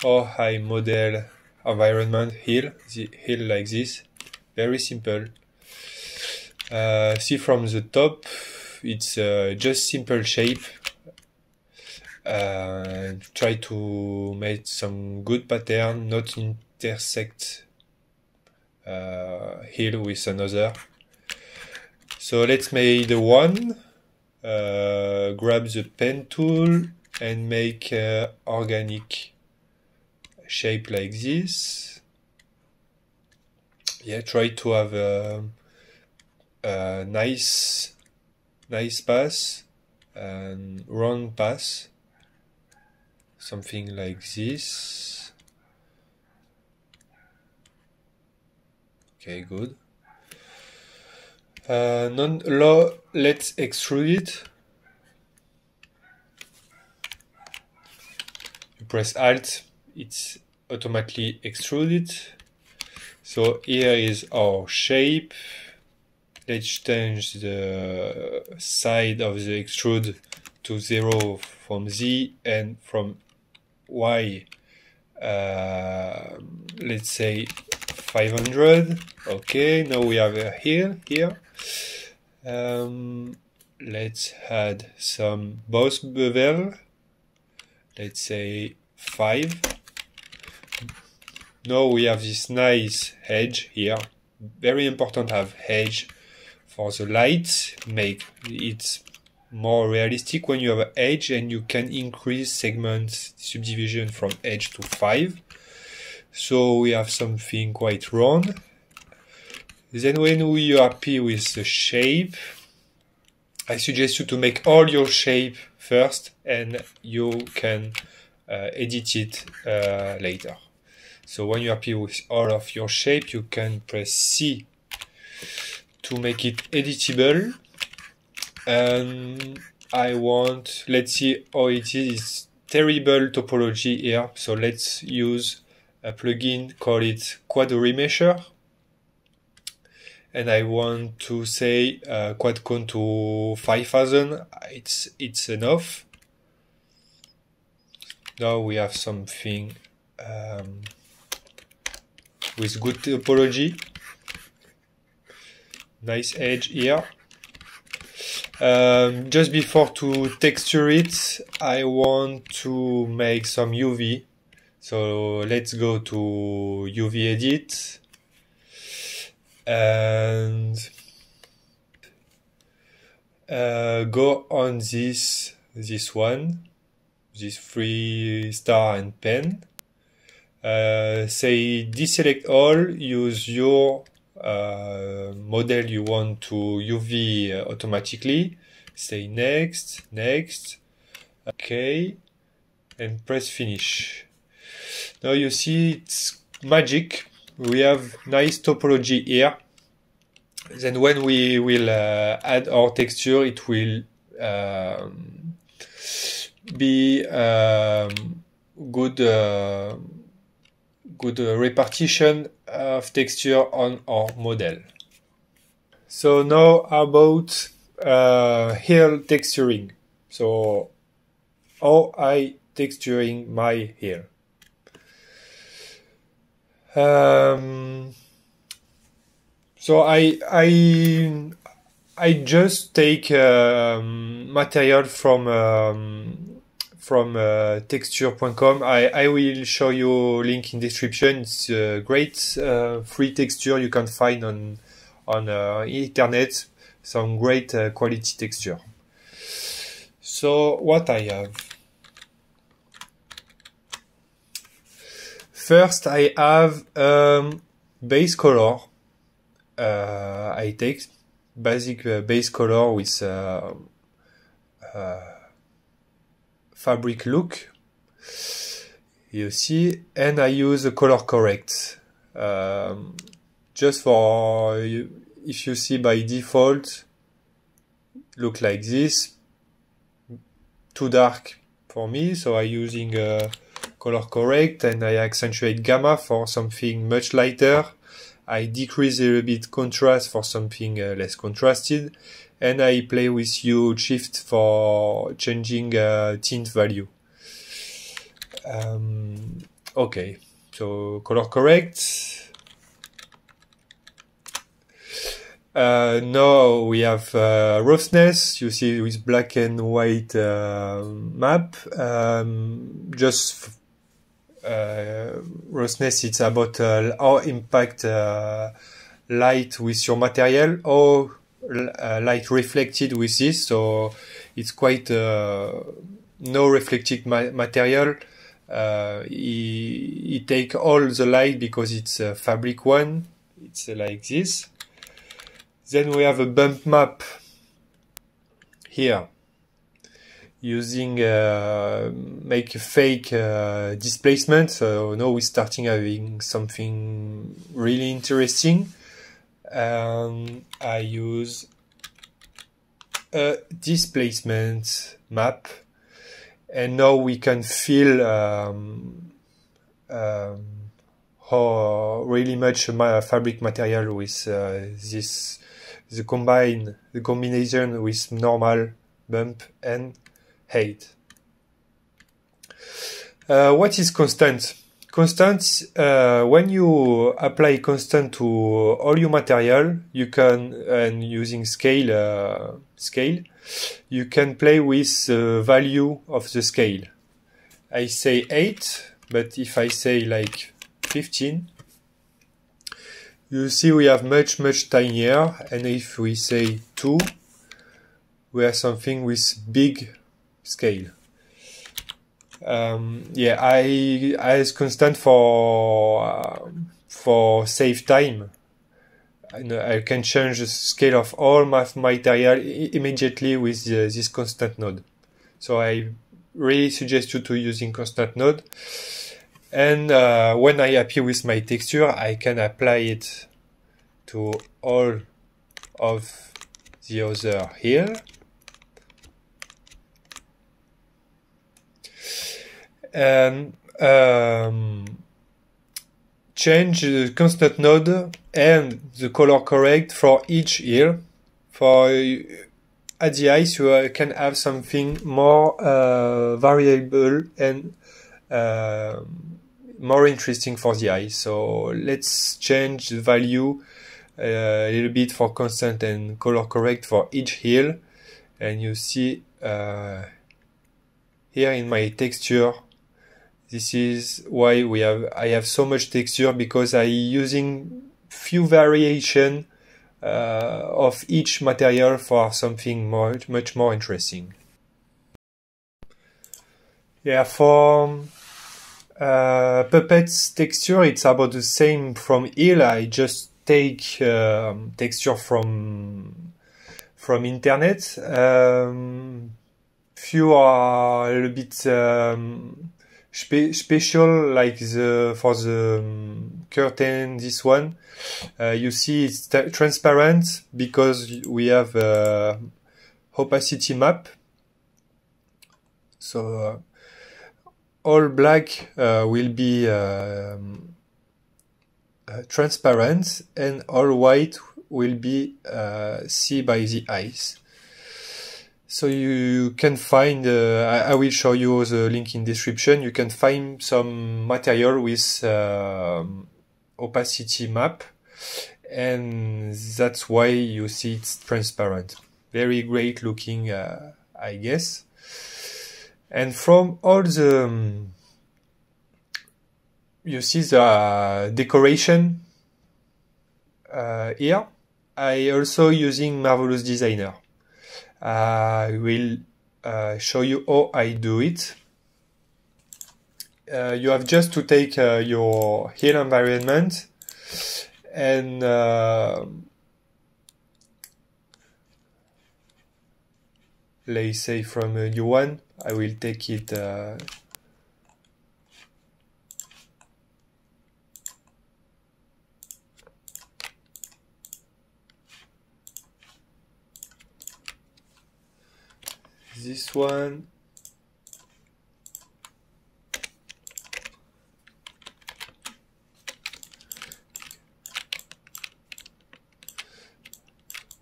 Speaker 1: how I model environment hill, the hill like this. Very simple. See from the top, it's just simple shape. Try to make some good pattern, not intersect hill with another. So let's make the one. Grab the pen tool and make organic shape like this. Yeah, try to have a nice pass and round pass, something like this. Okay, good. Let's extrude it. You press Alt, it's automatically extruded. So here is our shape. Let's change the side of the extrude to 0 from Z and from Y. Let's say 500. Okay, now we have a hill here. Let's add some boss bevel. Let's say 5. Now we have this nice edge here. Very important to have edge for the light. Make it more realistic when you have an edge, and you can increase segment subdivision from edge to 5. So we have something quite round. Then when we are happy with the shape, I suggest you to make all your shape first, and you can edit it later. So when you're happy with all of your shape, you can press C to make it editable. And let's see how it is. It's terrible topology here. So let's use a plugin, call it Quad Remesher. And I want to say quad count to 5000. It's enough. Now we have something with good topology. Nice edge here. Just before to texture it, I want to make some UV. So let's go to UV edit and go on this one, this 3 star and pen. Say deselect all, use your model you want to UV automatically. Say next, okay, and press finish. Now you see it's magic. We have nice topology here. Then when we will add our texture, it will be good repartition of texture on our model. So now about hair texturing. So how I texturing my hair. So I just take material from texture.com. I will show you link in description. It's a great free texture you can find on internet. Some great quality texture. So what I have. First I have base color. I take basic base color with fabric look, you see, and I use a color correct just for, if you see by default look like this, too dark for me, so I using color correct, and I accentuate gamma for something much lighter. I decrease a little bit contrast for something less contrasted, and I play with hue shift for changing tint value. Okay, so color correct. Now we have roughness. You see with black and white map. Just roughness, it's about how impact light with your material, or light reflected with this. So it's quite no reflected material. It take all the light because it's a fabric one. It's like this. Then we have a bump map here, using make a fake displacement. So now we're starting having something really interesting. I use a displacement map, and now we can feel how really much fabric material with this, the combination with normal, bump and height. What is constant? Constant, when you apply constant to all your material, you can, and using scale, you can play with the value of the scale. I say 8, but if I say like 15, you see we have much tinier, and if we say 2, we have something with big scale. Yeah, I as constant for save time. I can change the scale of all my material immediately with this constant node. So I really suggest you to using constant node. And when I happy with my texture, I can apply it to all of the other here. And change the constant node and the color correct for each here. For at the eyes, you can have something more variable and more interesting for the eye. So let's change the value a little bit for constant and color correct for each heel. And you see here in my texture, this is why I have so much texture, because I using few variation of each material for something much more interesting. Yeah, for Puppet's texture, it's about the same from here. I just take texture from internet. Few are a little bit special, like for the curtain. This one, you see it's transparent because we have opacity map. So all black will be transparent, and all white will be seen by the eyes. So you can find, I will show you the link in description. You can find some material with opacity map, and that's why you see it's transparent. Very great looking, I guess. And from all the, you see the decoration here. I also using Marvelous Designer. I will show you how I do it. You have just to take your heel environment and let's say from U1, I will take it this one.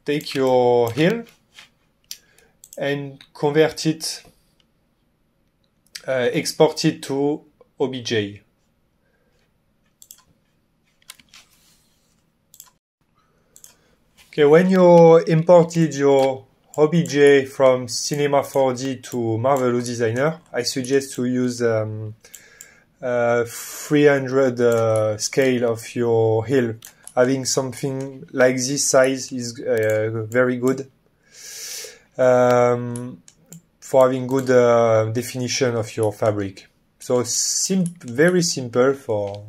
Speaker 1: Take your heel and convert it, export it to OBJ. Okay, when you imported your OBJ from Cinema4D to Marvelous Designer, I suggest to use 300 scale of your heel. Having something like this size is very good for having good definition of your fabric. So very simple for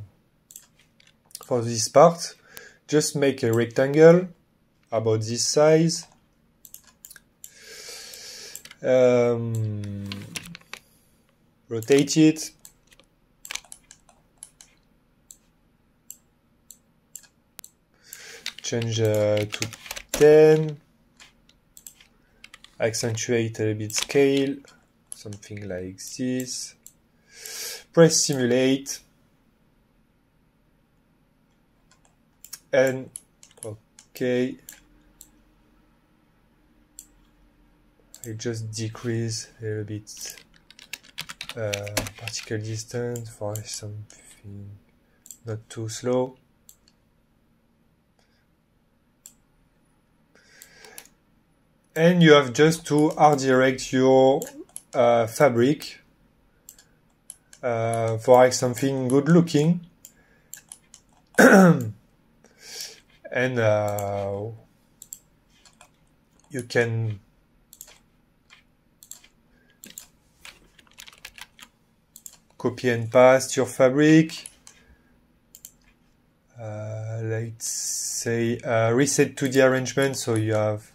Speaker 1: this part. Just make a rectangle about this size. Rotate it. Change to 10. Accentuate a little bit scale. Something like this. Press simulate. And okay. I just decrease a little bit particle distance for something not too slow. And you have just to art direct your fabric for something good looking. And you can copy and paste your fabric. Let's say reset 2D arrangement, so you have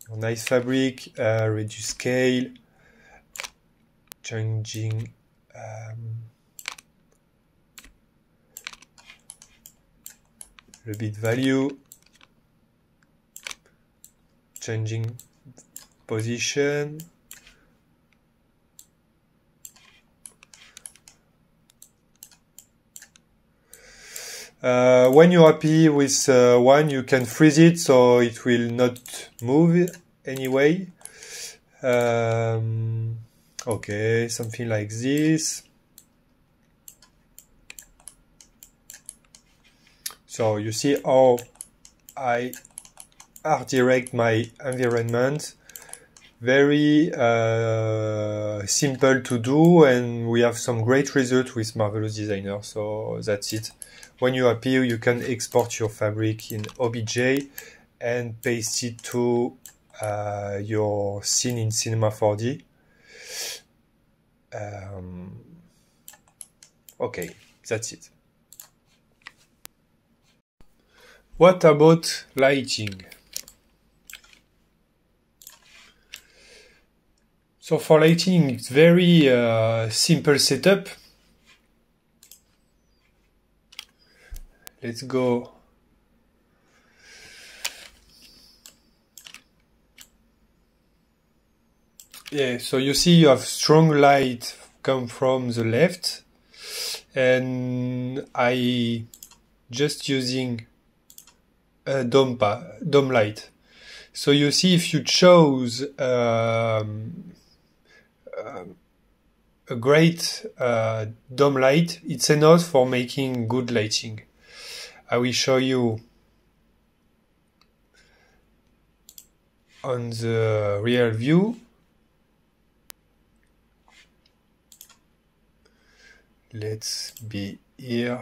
Speaker 1: your nice fabric, reduce scale, changing repeat value, changing position. When you're happy with one, you can freeze it so it will not move anyway. Okay, something like this. So you see how I art direct my environment. Very simple to do, and we have some great results with Marvelous Designer. So that's it. When you appear, you can export your fabric in OBJ and paste it to your scene in Cinema4D. Okay, that's it. What about lighting? So for lighting, it's very simple setup. Let's go. Yeah, so you see you have strong light come from the left, and I just using a dome light. So you see if you chose a great dome light, it's enough for making good lighting. I will show you on the real view. Let's be here.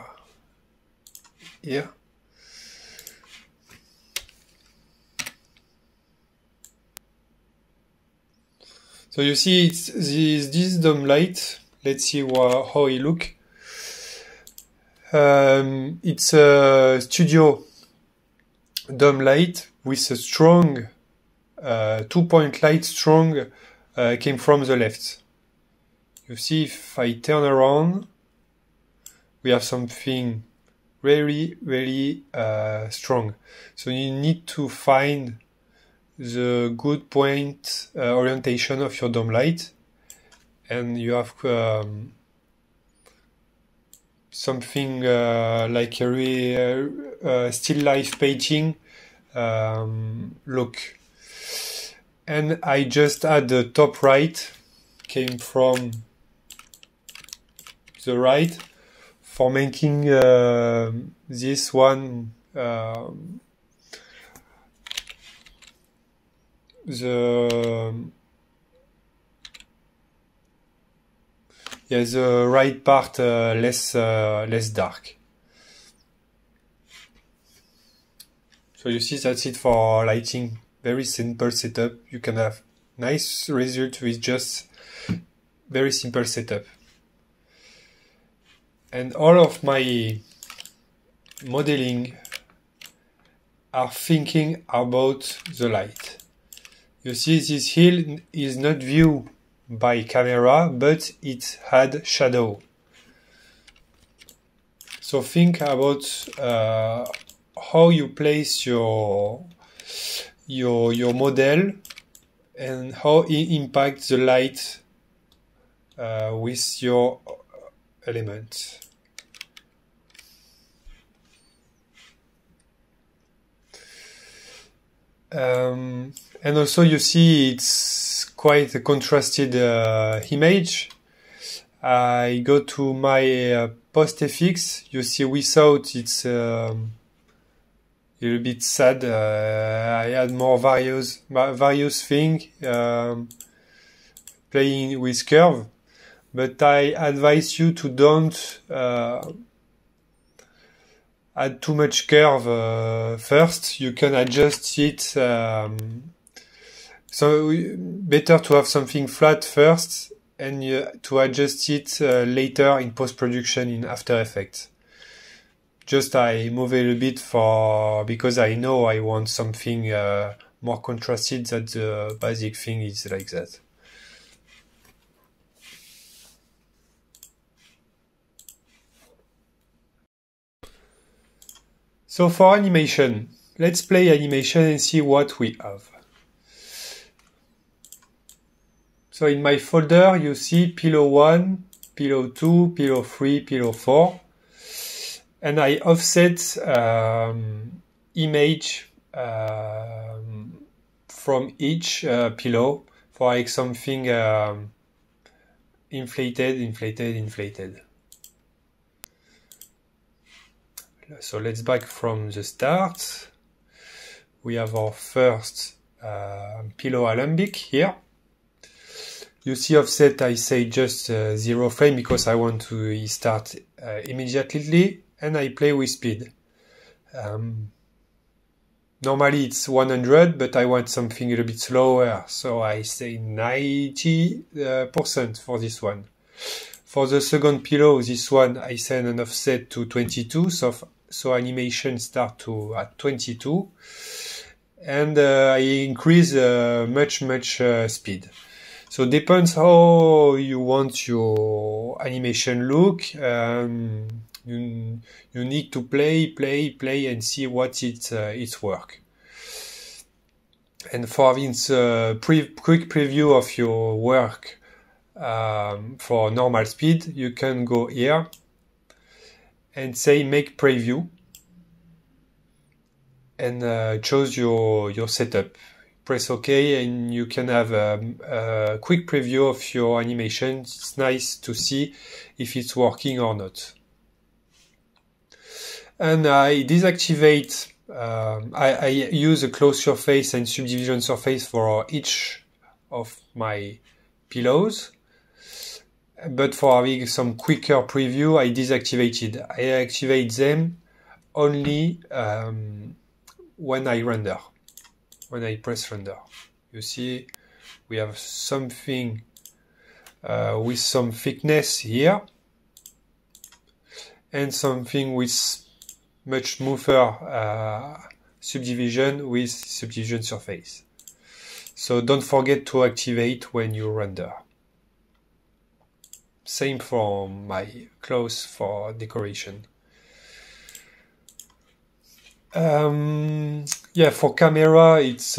Speaker 1: So you see it's this dome light. Let's see how it look. It's a studio dome light with a strong 2-point light strong came from the left. You see if I turn around, we have something very, very strong. So you need to find the good point orientation of your dome light, and you have something like a still life painting look. And I just add the top right, came from the right, for making this one the right part less dark. So you see that's it for lighting. Very simple setup. You can have nice result with just very simple setup. And all of my modeling are thinking about the light. You see this hill is not viewed by camera, but it had shadow. So think about how you place your model and how it impacts the light with your element. And also you see it's quite a contrasted image. I go to my post-FX. You see without it's a little bit sad. I had more various things playing with curve, but I advise you to don't add too much curve first. You can adjust it. So better to have something flat first and to adjust it later in post-production in After Effects. Just I move a little bit because I know I want something more contrasted, that the basic thing is like that. So for animation, let's play animation and see what we have. So in my folder, you see pillow 1, pillow 2, pillow 3, pillow 4. And I offset image from each pillow for like something inflated. So let's back from the start. We have our first pillow alembic here. You see offset, I say just 0 frame because I want to start immediately, and I play with speed. Normally it's 100, but I want something a little bit slower, so I say 90% for this one. For the second pillow, this one I send an offset to 22, so animation start at 22, and I increase much speed. So depends how you want your animation look. You need to play and see what it's work. And for having a quick preview of your work for normal speed, you can go here and say make preview and choose your setup. Press OK and you can have a quick preview of your animation. It's nice to see if it's working or not. And I deactivate, I use a close surface and subdivision surface for each of my pillows. But for having some quicker preview, I deactivated. I activate them only when I render. When I press render. You see, we have something with some thickness here. And something with much smoother subdivision with subdivision surface. So don't forget to activate when you render. Same for my clothes for decoration. Yeah, for camera it's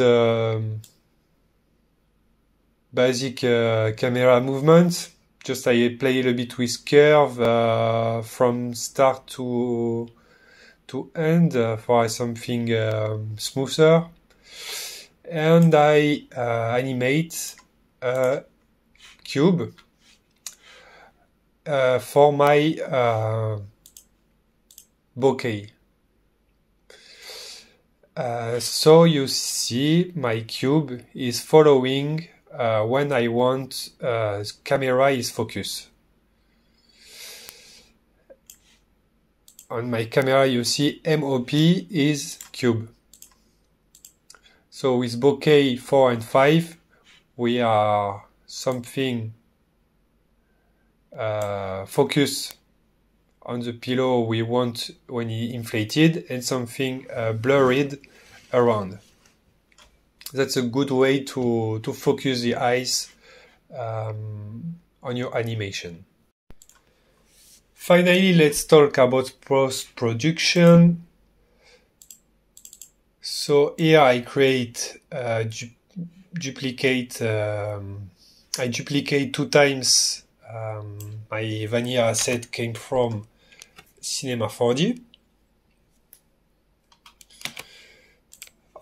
Speaker 1: basic camera movement. Just I play a little bit with curve from start to end for something smoother, and I animate a cube for my bokeh. So you see my cube is following when I want camera is focus. On my camera you see MOP is cube. So with bokeh 4 and 5 we are something focus on the pillow we want when he inflated, and something blurred around. That's a good way to focus the eyes on your animation. Finally, let's talk about post-production. So here I create duplicate. I duplicate 2 times. My vanilla asset came from Cinema4D.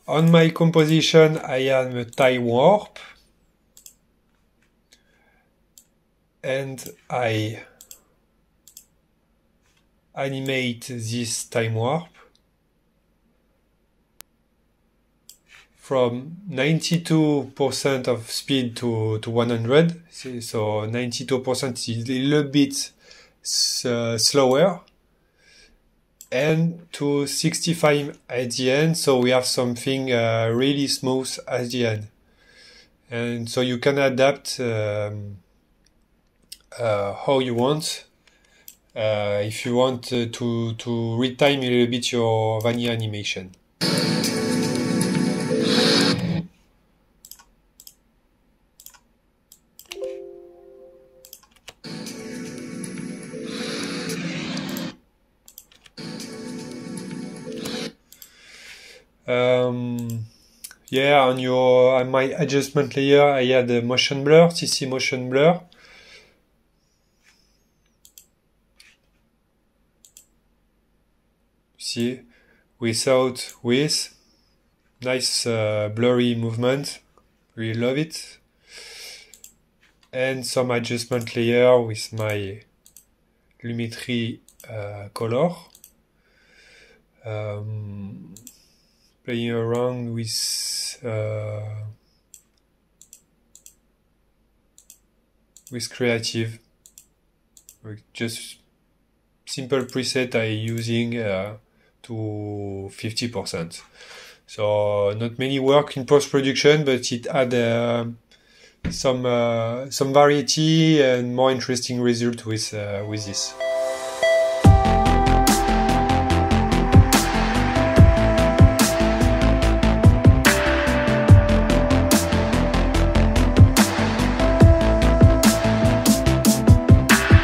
Speaker 1: On my composition, I have a time warp, and I animate this time warp from 92% of speed to 100. So 92% is a little bit slower, and to 65 at the end, so we have something really smooth at the end. And so you can adapt how you want. If you want to retime a little bit your vanilla animation. Yeah, on my adjustment layer, I had a motion blur, CC motion blur. See, without with, nice blurry movement, really love it. And some adjustment layer with my Lumetri color. playing around with creative, just simple preset I using to 50%. So not many work in post-production, but it had some variety and more interesting result with this.